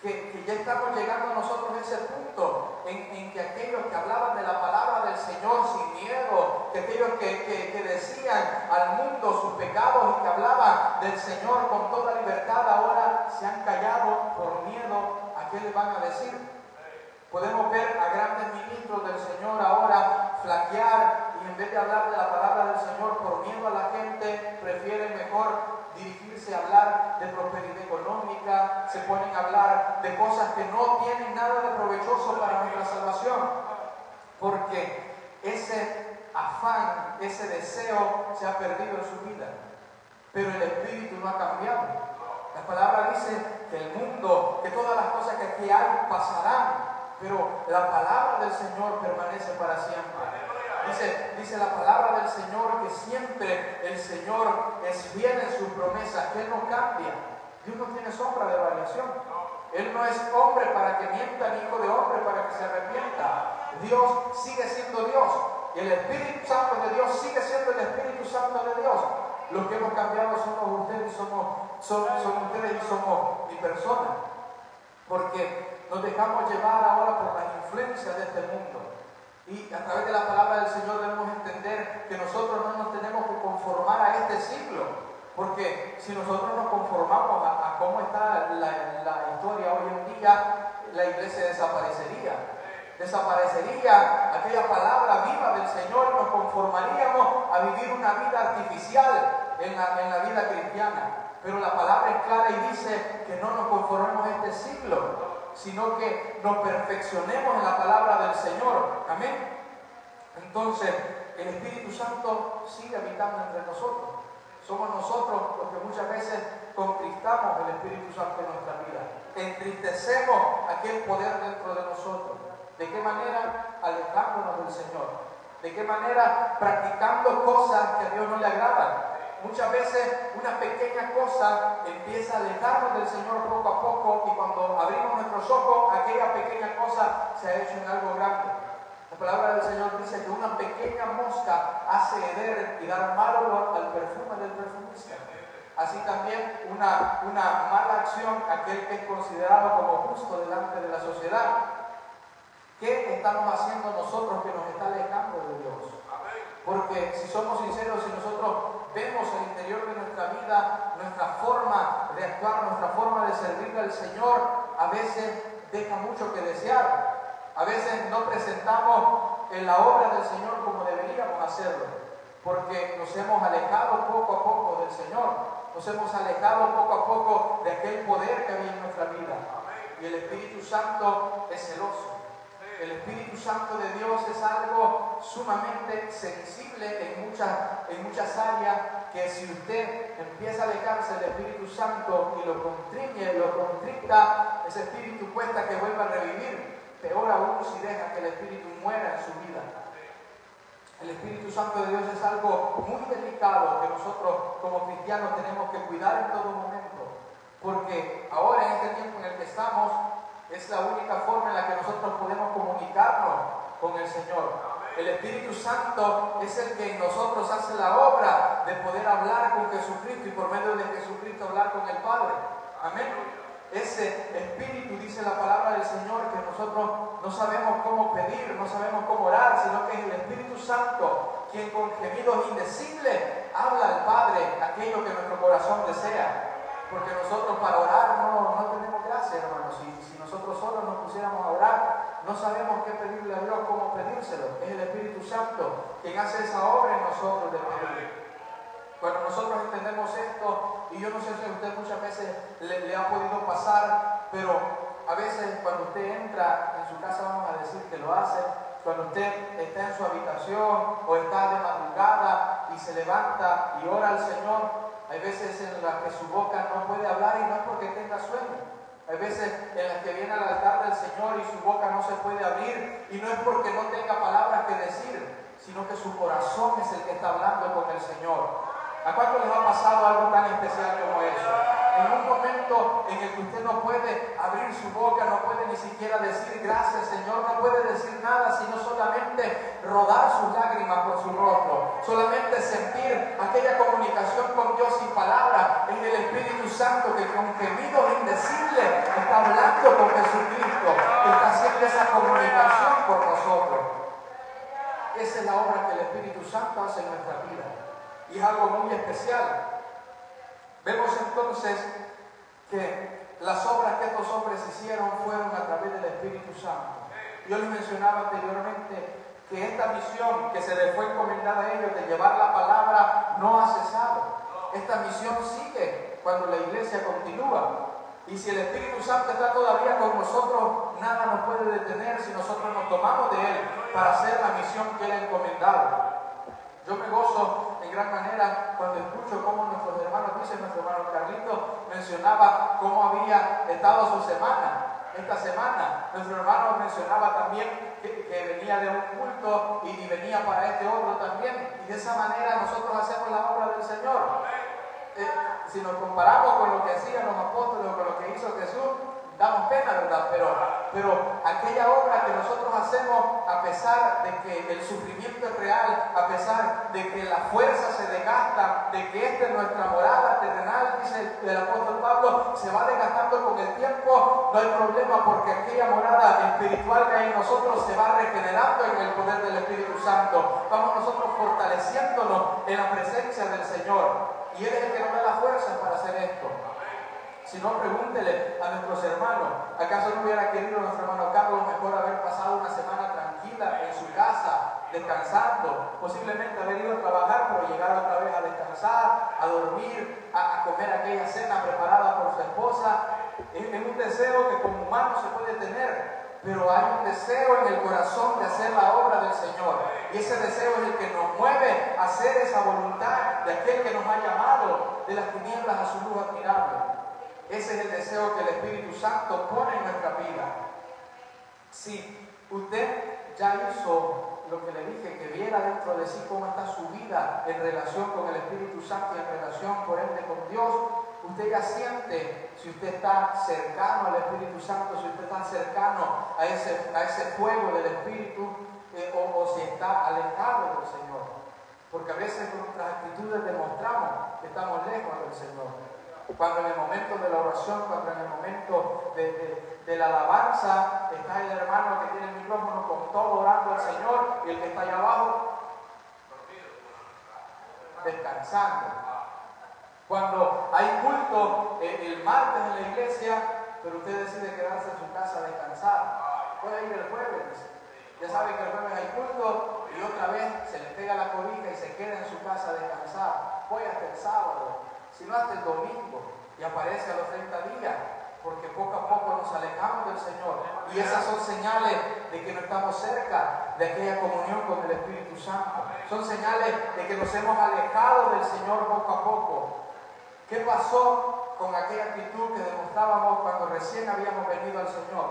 Que ya estamos llegando nosotros a ese punto en que aquellos que hablaban de la palabra del Señor sin miedo, que aquellos que decían al mundo sus pecados y que hablaban del Señor con toda libertad, ahora se han callado por miedo a qué le van a decir. Podemos ver a grandes ministros del Señor ahora flaquear y en vez de hablar de la palabra del Señor por miedo a la gente, prefieren mejor dirigirse a hablar de prosperidad económica, se ponen a hablar de cosas que no tienen nada de provechoso para nuestra salvación, porque ese afán, ese deseo se ha perdido en su vida, pero el espíritu no ha cambiado. La palabra dice que el mundo, que todas las cosas que aquí hay pasarán, pero la palabra del Señor permanece para siempre. Dice la palabra del Señor que siempre el Señor es fiel en sus promesas, que Él no cambia. Dios no tiene sombra de variación. Él no es hombre para que mienta, ni hijo de hombre para que se arrepienta. Dios sigue siendo Dios. Y el Espíritu Santo de Dios sigue siendo el Espíritu Santo de Dios. Los que hemos cambiado somos ustedes y son ustedes y somos mi persona. Porque nos dejamos llevar ahora por las influencias de este mundo. Y a través de la palabra del Señor debemos entender que nosotros no nos tenemos que conformar a este siglo. Porque si nosotros nos conformamos a cómo está la historia hoy en día, la iglesia desaparecería. Desaparecería aquella palabra viva del Señor y nos conformaríamos a vivir una vida artificial en la vida cristiana. Pero la palabra es clara y dice que no nos conformemos a este siglo, sino que nos perfeccionemos en la palabra del Señor. Amén. Entonces, el Espíritu Santo sigue habitando entre nosotros. Somos nosotros los que muchas veces contristamos el Espíritu Santo en nuestra vida. Entristecemos aquel poder dentro de nosotros. ¿De qué manera? Alejándonos del Señor. ¿De qué manera? Practicando cosas que a Dios no le agradan. Muchas veces una pequeña cosa empieza a alejarnos del Señor poco a poco y cuando abrimos nuestros ojos, aquella pequeña cosa se ha hecho en algo grande. La palabra del Señor dice que una pequeña mosca hace heder y dar mal olor al perfume del perfumista. Así también una mala acción, aquel que es considerado como justo delante de la sociedad. ¿Qué estamos haciendo nosotros que nos está alejando de Dios? Porque si somos sinceros, si nosotros vemos el interior de nuestra vida, nuestra forma de actuar, nuestra forma de servirle al Señor, a veces deja mucho que desear. A veces no presentamos en la obra del Señor como deberíamos hacerlo, porque nos hemos alejado poco a poco del Señor, nos hemos alejado poco a poco de aquel poder que había en nuestra vida. Y el Espíritu Santo es celoso. El Espíritu Santo de Dios es algo sumamente sensible en muchas áreas, que si usted empieza a alejarse del Espíritu Santo y lo constriñe, lo constricta, ese Espíritu cuesta que vuelva a revivir. Peor aún si deja que el Espíritu muera en su vida. El Espíritu Santo de Dios es algo muy delicado que nosotros como cristianos tenemos que cuidar en todo momento. Porque ahora en este tiempo en el que estamos, es la única forma en la que nosotros podemos comunicarnos con el Señor. El Espíritu Santo es el que en nosotros hace la obra de poder hablar con Jesucristo y por medio de Jesucristo hablar con el Padre. Amén. Ese Espíritu, dice la palabra del Señor, que nosotros no sabemos cómo pedir, no sabemos cómo orar, sino que es el Espíritu Santo quien con gemidos indecibles habla al Padre aquello que nuestro corazón desea. Porque nosotros para orar no tenemos gracia, hermanos. Si nosotros solos nos pusiéramos a orar, no sabemos qué pedirle a Dios, cómo pedírselo. Es el Espíritu Santo quien hace esa obra en nosotros de pedir. Cuando nosotros entendemos esto, y yo no sé si a usted muchas veces le ha podido pasar, pero a veces cuando usted entra en su casa, vamos a decir que lo hace, cuando usted está en su habitación o está de madrugada y se levanta y ora al Señor, hay veces en las que su boca no puede hablar y no es porque tenga sueño. Hay veces en las que viene al altar del Señor y su boca no se puede abrir y no es porque no tenga palabras que decir, sino que su corazón es el que está hablando con el Señor. ¿A cuánto les ha pasado algo tan especial como eso? en un momento en el que usted no puede abrir su boca, no puede ni siquiera decir gracias, Señor, no puede decir nada, sino solamente rodar sus lágrimas por su rostro, solamente sentir aquella comunicación con Dios sin palabras, en el Espíritu Santo que con gemidos indecibles está hablando con Jesucristo, está haciendo esa comunicación por nosotros. Esa es la obra que el Espíritu Santo hace en nuestra vida y es algo muy especial. Vemos entonces que las obras que estos hombres hicieron fueron a través del Espíritu Santo. Yo les mencionaba anteriormente que esta misión que se les fue encomendada a ellos de llevar la palabra no ha cesado. Esta misión sigue cuando la iglesia continúa. Y si el Espíritu Santo está todavía con nosotros, nada nos puede detener si nosotros nos tomamos de Él para hacer la misión que Él ha encomendado. Yo me gozo en gran manera cuando escucho cómo nuestros hermanos, dice nuestro hermano Carlito, mencionaba cómo había estado su semana. Esta semana, nuestro hermano mencionaba también que venía de un culto y venía para este otro también. Y de esa manera nosotros hacemos la obra del Señor. Si nos comparamos con lo que hacían los apóstoles o con lo que hizo Jesús, damos pena, ¿verdad? Pero aquella obra que nosotros hacemos, a pesar de que el sufrimiento es real, a pesar de que las fuerzas se desgastan, de que esta es nuestra morada terrenal, dice el apóstol Pablo, se va desgastando con el tiempo, no hay problema porque aquella morada espiritual que hay en nosotros se va regenerando en el poder del Espíritu Santo. Vamos nosotros fortaleciéndonos en la presencia del Señor. Y Él es el que nos da la fuerza para hacer esto. Si no, pregúntele a nuestros hermanos, ¿acaso no hubiera querido nuestro hermano Carlos mejor haber pasado una semana tranquila en su casa, descansando? Posiblemente haber ido a trabajar, pero llegar otra vez a descansar, a dormir, a comer aquella cena preparada por su esposa. Es un deseo que como humano se puede tener, pero hay un deseo en el corazón de hacer la obra del Señor. Y ese deseo es el que nos mueve a hacer esa voluntad de aquel que nos ha llamado de las tinieblas a su luz admirable. Ese es el deseo que el Espíritu Santo pone en nuestra vida. Si usted ya hizo lo que le dije, que viera dentro de sí cómo está su vida en relación con el Espíritu Santo y en relación por ende con Dios, usted ya siente si usted está cercano al Espíritu Santo, si usted está cercano a ese fuego del Espíritu o si está alejado del Señor. Porque a veces con nuestras actitudes demostramos que estamos lejos del Señor. Cuando en el momento de la oración, cuando en el momento de la alabanza, está el hermano que tiene el micrófono con todo orando al Señor y el que está allá abajo descansando. Cuando hay culto el martes en la iglesia, pero usted decide quedarse en su casa a descansar, puede ir el jueves. Ya sabe que el jueves hay culto y otra vez se le pega la cobija y se queda en su casa a descansar. Voy hasta el sábado, si no hasta el domingo, y aparece a los 30 días, porque poco a poco nos alejamos del Señor. Y esas son señales de que no estamos cerca de aquella comunión con el Espíritu Santo. Son señales de que nos hemos alejado del Señor poco a poco. ¿Qué pasó con aquella actitud que demostrábamos cuando recién habíamos venido al Señor?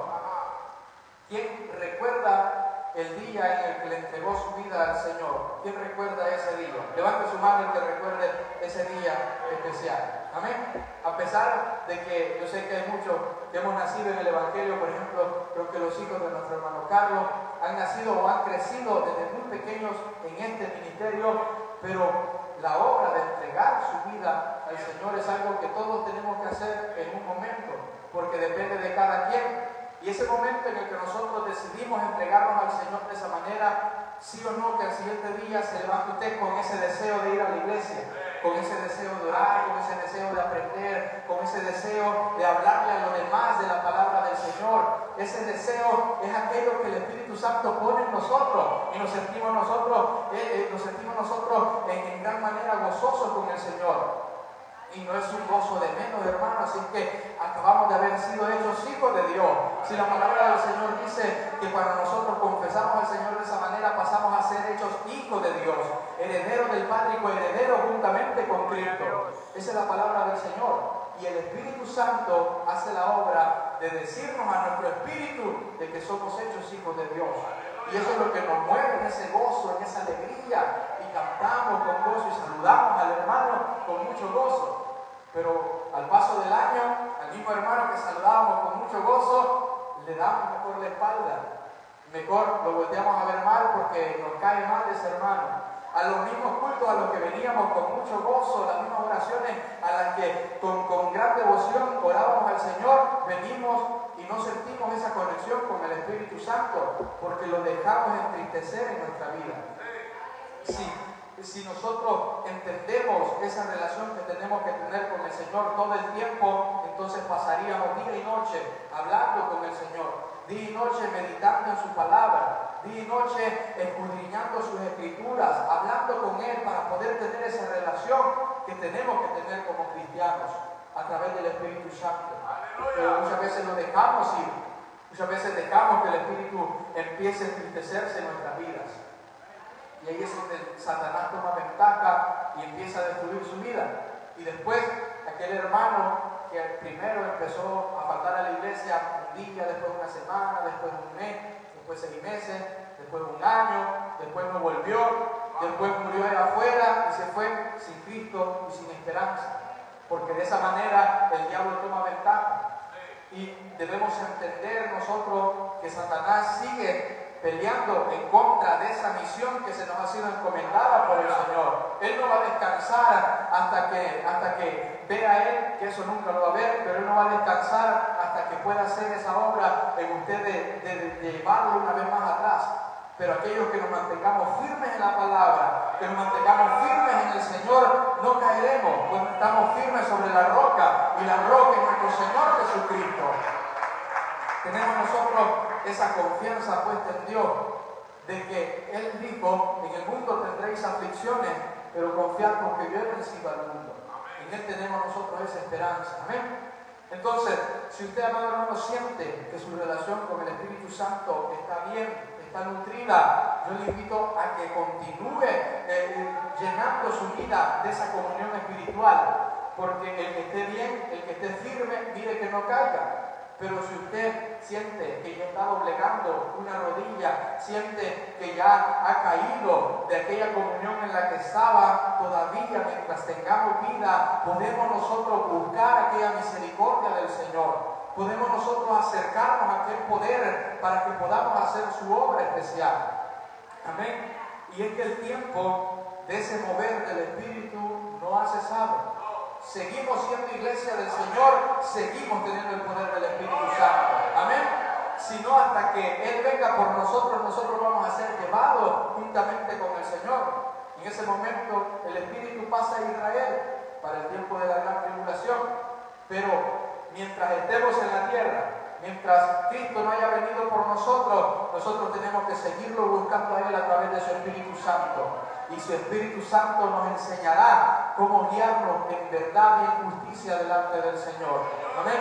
¿Quién recuerda el día en el que le entregó su vida al Señor? ¿Quién recuerda ese día? Levante su mano el que recuerde ese día especial. Amén. A pesar de que yo sé que hay muchos que hemos nacido en el Evangelio, por ejemplo, creo que los hijos de nuestro hermano Carlos han nacido o han crecido desde muy pequeños en este ministerio, pero la obra de entregar su vida al Señor es algo que todos tenemos que hacer en un momento, porque depende de cada quien. Y ese momento en el que nosotros decidimos entregarnos al Señor de esa manera, sí o no, que al siguiente día se levante usted con ese deseo de ir a la iglesia, con ese deseo de orar, con ese deseo de aprender, con ese deseo de hablarle a los demás de la palabra del Señor. Ese deseo es aquello que el Espíritu Santo pone en nosotros y nos sentimos nosotros en gran manera gozosos con el Señor. Y no es un gozo de menos, hermano, así que acabamos de haber sido hechos hijos de Dios. Si la palabra del Señor dice que cuando nosotros confesamos al Señor de esa manera, pasamos a ser hechos hijos de Dios, herederos del Padre y coherederos juntamente con Cristo. Esa es la palabra del Señor. Y el Espíritu Santo hace la obra de decirnos a nuestro espíritu de que somos hechos hijos de Dios. Y eso es lo que nos mueve en ese gozo, en esa alegría. Y cantamos con gozo y saludamos al hermano con mucho gozo. Pero al paso del año, al mismo hermano que saludábamos con mucho gozo, le damos mejor la espalda. Mejor lo volteamos a ver mal porque nos cae mal ese hermano. A los mismos cultos a los que veníamos con mucho gozo, las mismas oraciones a las que con gran devoción orábamos al Señor, venimos y no sentimos esa conexión con el Espíritu Santo porque lo dejamos entristecer en nuestra vida. Si nosotros entendemos esa relación que tenemos que tener con el Señor todo el tiempo, entonces pasaríamos día y noche hablando con el Señor, día y noche meditando en su palabra, día y noche escudriñando sus escrituras, hablando con Él para poder tener esa relación que tenemos que tener como cristianos a través del Espíritu Santo. Pero muchas veces lo dejamos ir, muchas veces dejamos que el Espíritu empiece a entristecerse en nuestras vidas. Y ahí es donde Satanás toma ventaja y empieza a destruir su vida. Y después, aquel hermano que primero empezó a faltar a la iglesia un día, después una semana, después un mes, después 6 meses, después un año, después no volvió, después murió allá afuera y se fue sin Cristo y sin esperanza. Porque de esa manera el diablo toma ventaja. Y debemos entender nosotros que Satanás sigue peleando en contra de esa misión que se nos ha sido encomendada por el Señor. Él no va a descansar hasta que vea Él, que eso nunca lo va a ver, pero Él no va a descansar hasta que pueda hacer esa obra en usted de llevarlo una vez más atrás. Pero aquellos que nos mantengamos firmes en la palabra, que nos mantengamos firmes en el Señor, no caeremos, pues estamos firmes sobre la roca, y la roca es nuestro Señor Jesucristo. Tenemos nosotros esa confianza puesta en Dios, de que Él dijo, en el mundo tendréis aflicciones, pero confiad porque yo he vencido al mundo. En Él tenemos nosotros esa esperanza. Amén. Entonces, si usted, amado hermano, siente que su relación con el Espíritu Santo está bien, está nutrida, yo le invito a que continúe llenando su vida de esa comunión espiritual, porque el que esté bien, el que esté firme, mire que no caiga. Pero si usted siente que ya está doblegando una rodilla, siente que ya ha caído de aquella comunión en la que estaba, todavía mientras tengamos vida, podemos nosotros buscar aquella misericordia del Señor. Podemos nosotros acercarnos a aquel poder para que podamos hacer su obra especial. Amén. Y es que el tiempo de ese mover del Espíritu no ha cesado. Seguimos siendo iglesia del Señor, seguimos teniendo el poder del Espíritu Santo. Amén. Sino hasta que Él venga por nosotros, nosotros vamos a ser llevados juntamente con el Señor. En ese momento el Espíritu pasa a Israel para el tiempo de la gran tribulación. Pero mientras estemos en la tierra, mientras Cristo no haya venido por nosotros, nosotros tenemos que seguirlo buscando a Él a través de su Espíritu Santo. Y su Espíritu Santo nos enseñará cómo guiarnos en verdad y en justicia delante del Señor. Amén.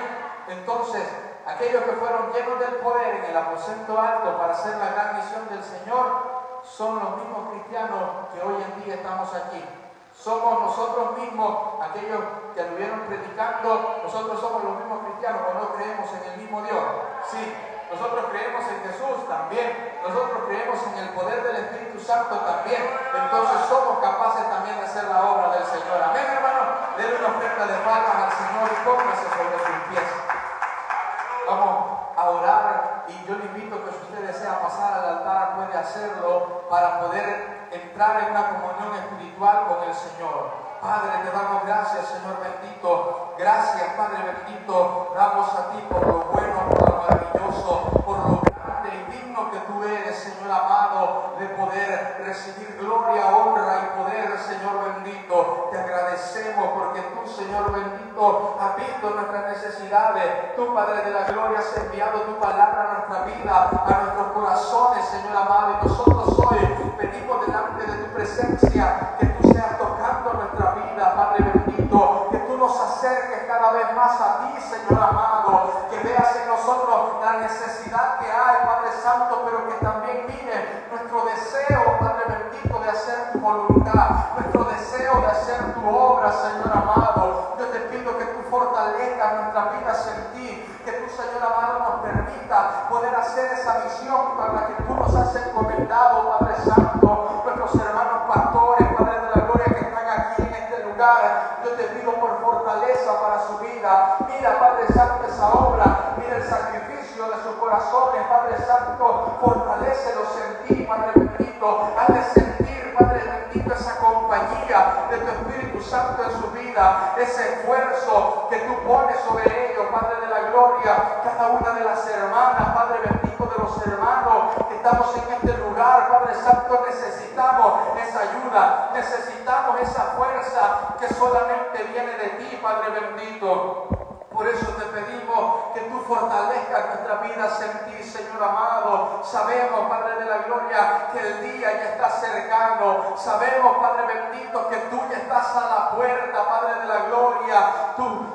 Entonces, aquellos que fueron llenos del poder en el aposento alto para hacer la gran misión del Señor, son los mismos cristianos que hoy en día estamos aquí. Somos nosotros mismos, aquellos que anduvieron predicando, nosotros somos los mismos cristianos, pero no creemos en el mismo Dios. Sí, nosotros creemos en Jesús también, nosotros creemos en el poder del Espíritu Santo también, entonces somos capaces también de hacer la obra del Señor. Amén, hermano. Denle una oferta de palmas al Señor y póngase sobre sus pies. Vamos a orar y yo le invito que si usted desea pasar al altar puede hacerlo para poder entrar en una comunión espiritual con el Señor. Padre, te damos gracias, Señor bendito. Gracias, Padre bendito. Damos a ti por lo bueno, por lo maravilloso, por lo grande y digno que tú eres, Señor amado, de poder recibir gloria, honra y poder, Señor bendito. Te agradecemos porque tú, Señor bendito, has visto nuestras necesidades. Tú, Padre de la gloria, has enviado tu palabra a nuestra vida, a nuestros corazones, Señor amado. Y nosotros hoy venimos delante de tu presencia, que tú seas tocando nuestra vida, Padre bendito, que tú nos acerques cada vez más a ti, Señor amado, que veas en nosotros la necesidad que hay, Padre Santo, pero que también mire nuestro deseo, Padre bendito, de hacer tu voluntad, nuestro deseo de hacer tu obra, Señor amado. Yo te pido que tú fortalezcas nuestras vidas en ti, que tú, Señor amado, nos permita poder hacer esa misión para la que tú nos has encomendado, Padre Santo. Nuestros hermanos pastores, Padre de la gloria, que están aquí en este lugar, yo te pido por fortaleza fortaleza para su vida. Mira, Padre Santo, esa obra, mira el sacrificio de sus corazones, Padre Santo, fortalécelos en ti, Padre bendito. Hazle sentir, Padre bendito, esa compañía de tu Espíritu Santo en su vida, ese esfuerzo que tú pones sobre ellos, Padre de la gloria. Cada una de las hermanas, Padre bendito, de los hermanos que estamos en este lugar, Padre Santo, necesitamos esa ayuda, necesitamos esa fuerza que solamente viene de ti, Padre bendito. Por eso te pedimos que tú fortalezcas nuestras vidas en ti, Señor amado. Sabemos, Padre de la gloria, que el día ya está cercano. Sabemos, Padre bendito, que tú ya estás a la puerta, Padre de la gloria.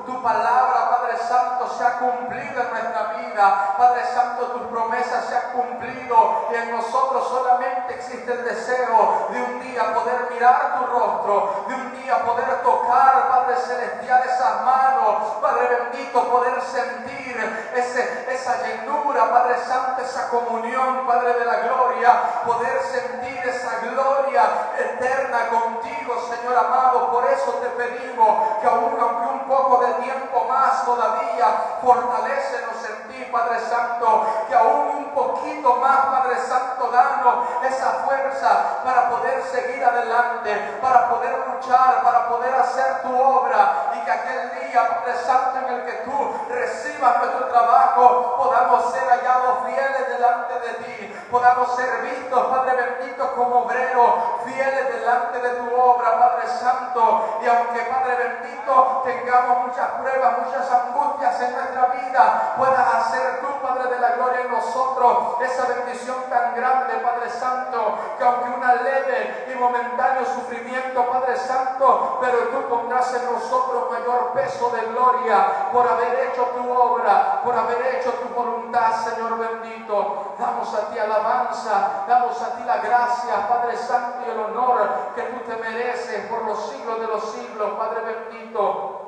Tu palabra, Padre Santo, se ha cumplido en nuestra vida. Padre Santo, tus promesas se han cumplido y en nosotros solamente existe el deseo de un día poder mirar tu rostro, de un día poder tocar, Padre celestial, esas manos, Padre bendito, poder sentir esa llenura, Padre Santo, esa comunión, Padre de la gloria, poder sentir esa gloria eterna contigo, Señor amado. Por eso te pedimos que aunque un poco de tiempo más todavía, fortalécenos en ti, Padre Santo, que aún un poquito más, Padre Santo, danos esa fuerza para poder seguir adelante, para poder luchar, para poder hacer tu obra, y que aquel día, Padre Santo, en el que tú recibas nuestro trabajo, podamos ser hallados fieles delante de ti, podamos ser vistos, Padre bendito, como obreros fieles delante de tu obra, Padre Santo. Y aunque, Padre bendito, tengamos muchas pruebas, muchas angustias en nuestra vida, puedas hacer tú, Padre de la gloria, en nosotros esa bendición tan grande, Padre Santo, que aunque una leve y momentáneo sufrimiento, Padre Santo, pero tú pondrás en nosotros mayor peso de gloria por haber hecho tu obra, por haber hecho tu voluntad, Señor bendito. Damos a ti alabanza, damos a ti la gracia, Padre Santo, y el honor que tú te mereces por los siglos de los siglos, Padre bendito.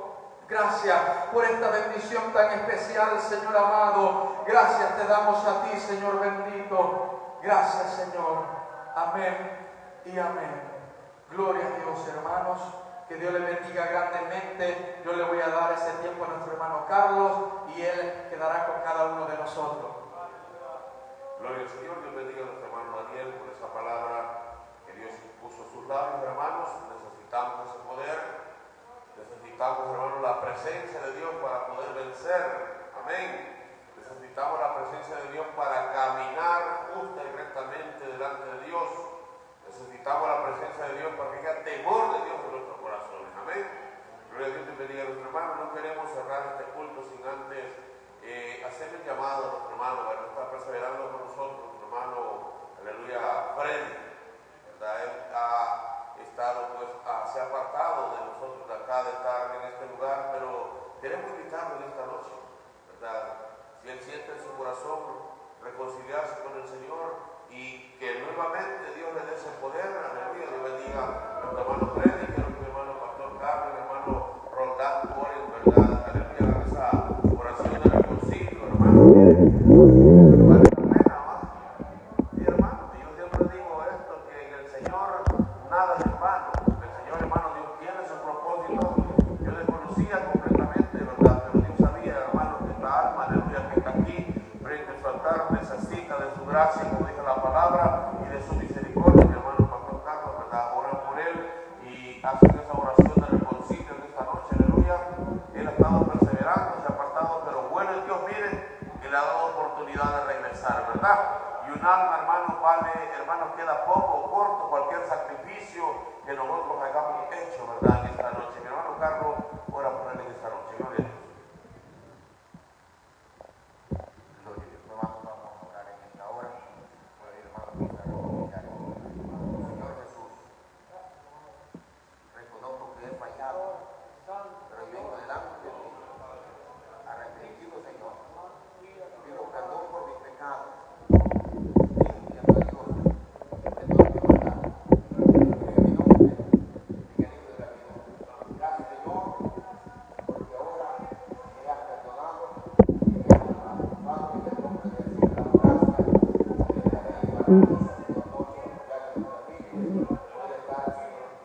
Gracias por esta bendición tan especial, Señor amado. Gracias te damos a ti, Señor bendito. Gracias, Señor. Amén y amén. Gloria a Dios, hermanos. Que Dios le bendiga grandemente. Yo le voy a dar ese tiempo a nuestro hermano Carlos y él quedará con cada uno de nosotros.
Gloria al Señor. Dios bendiga a nuestro hermano Daniel por esa palabra que Dios puso en sus labios, hermanos. Necesitamos ese poder. Necesitamos, hermanos, la presencia de Dios para poder vencer. Amén. Necesitamos la presencia de Dios para caminar justa y rectamente delante de Dios. Necesitamos la presencia de Dios para que haya temor de Dios en nuestros corazones. Amén. Gloria a Dios, te bendiga a nuestro hermano. No queremos cerrar este culto sin antes hacer el llamado a nuestro hermano, para que está perseverando con nosotros, nuestro hermano, aleluya, Freddy. ¿Verdad? Él ha estado, pues, se ha apartado de nosotros de acá, de estar en este lugar, pero queremos invitarlo en esta noche, ¿verdad? Si él siente en su corazón reconciliarse con el Señor y que nuevamente Dios le dé ese poder, aleluya, Dios bendiga a nuestro hermano Freddy, que es nuestro hermano Pastor Carlos, el hermano Roldán Juárez, ¿verdad? Aleluya, esa oración de reconcilio, hermano. Vale la pena, ¿va? Sí, hermano, yo siempre digo esto, que en el Señor nada es en vano. El Señor, hermano, Dios tiene su propósito. Yo desconocía completamente, ¿verdad? Pero Dios sabía, hermano, que esta alma, aleluya, que está aquí frente a su altar, necesita de su gracia, como dice la palabra, y de su misericordia. Mi hermano Pastor Carlos, ¿verdad? Oran por él y hacen esa oración de reconcilio en esta noche, aleluya. Él ha estado perseverando, se ha apartado, pero bueno es Dios, mire, que le ha dado oportunidad de regresar, ¿verdad? Y un alma, hermano, vale, hermano, queda poco, corto, cualquier sacrificio que nosotros hayamos hecho, ¿verdad? En esta noche. Mi hermano Carlos, ora por él en esta noche. Gloria a Dios.
Gloria a Dios. Vamos a orar en esta hora. Por el hermano Señor Jesús, reconozco que he fallado, pero yo vengo delante de ti, arrepentido, Señor. Pido perdón por mis pecados. Límpiame, Dios, de toda mi maldad. Escribe mi nombre en el libro de la vida. Gracias, Señor, porque ahora me has perdonado y me has amado. Padre, en el nombre de Jesús, la gracia de la vida, tu amor, ya que nuestra vida puede estar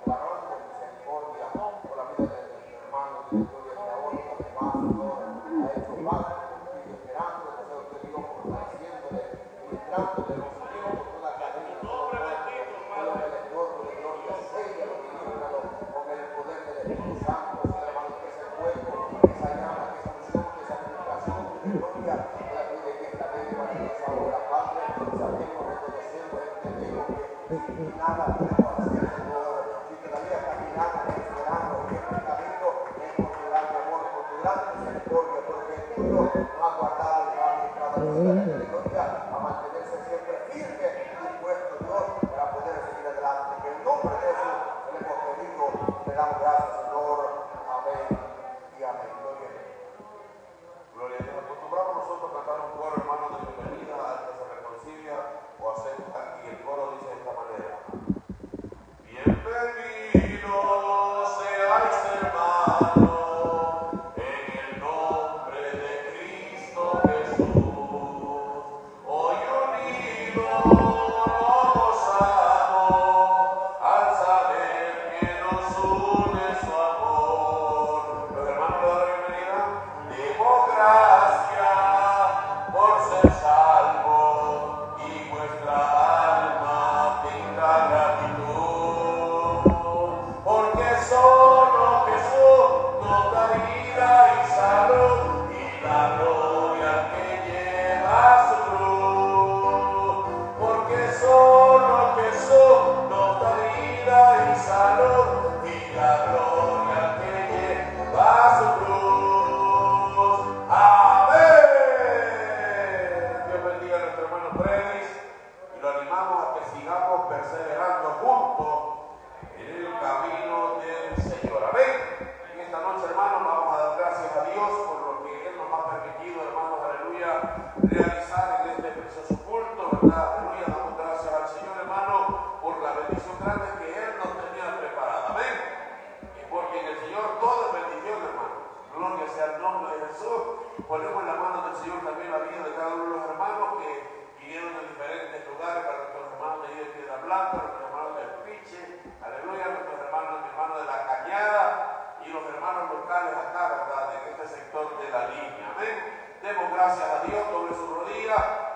varón con misericordia por la vida de nuestro hermano, de gloria los demás, Señor, ha hecho pacto contigo, esperando que sea usted Dios, fortaleciéndole, ministrándole, recibiendo por toda cadena, todo muerto, todo el entorno de gloria, séllalo, ministralo con el poder del Espíritu Santo, Señor hermano, que ese fuego, que esa llama, que esa unción, que esa comunicación, que gloria, pueda fluir en esta medio maravillosa obra, Padre, sabemos, reconociendo, entendemos que nada podemos hacer, Señor, si todavía caminamos, esperando, en el camino, es por tu gran amor, por tu gran misericordia, porque el tuyo nos ha guardado y nos ha ministrado de gloria a mantenerse siempre firme y dispuesto, Dios, para poder seguir adelante. Que en el nombre de Jesús le hemos pedido, le damos gracias, Señor. Amén y amén. Gloria a Dios.
Gloria a Dios. Acostumbramos nosotros a cantar un coro, hermano, de bienvenida al que se reconcilia o acepta, y el coro dice de esta manera: bienvenidos seáis, hermanos, en el nombre de Cristo Jesús. Hoy unidos nos gozamos al saber que nos une su amor. Los hermanos le dan la bienvenida. Demos gracias por ser salvos y vuestra alma tenga gratitud, porque solo Jesús nos da vida y salud y la gloria que lleva su cruz, porque solo Jesús nos da vida y salud y la gloria que lleva su cruz. Amén. Dios bendiga a nuestro hermano Fredis y lo animamos a que sigamos perseverando juntos en el camino del Señor. Amén. En esta noche, hermanos, vamos a dar gracias a Dios por lo que Él nos ha permitido, hermanos, aleluya, realizar en este precioso culto, ¿verdad? Aleluya, damos gracias al Señor, hermano, por la bendición grande que Él nos tenía preparada. Amén. Y porque en el Señor todo es bendición, hermano. Gloria sea el nombre de Jesús. Ponemos en la mano del Señor también la vida de cada uno de los hermanos que vinieron de diferentes lugares, para nuestros hermanos de ahí de Piedra Blanca, nuestros hermanos del Piche, aleluya, nuestros hermanos, mi hermano de la Cañada y los hermanos locales acá, ¿verdad? En este sector de la línea. Amén. Demos gracias a Dios sobre su rodilla.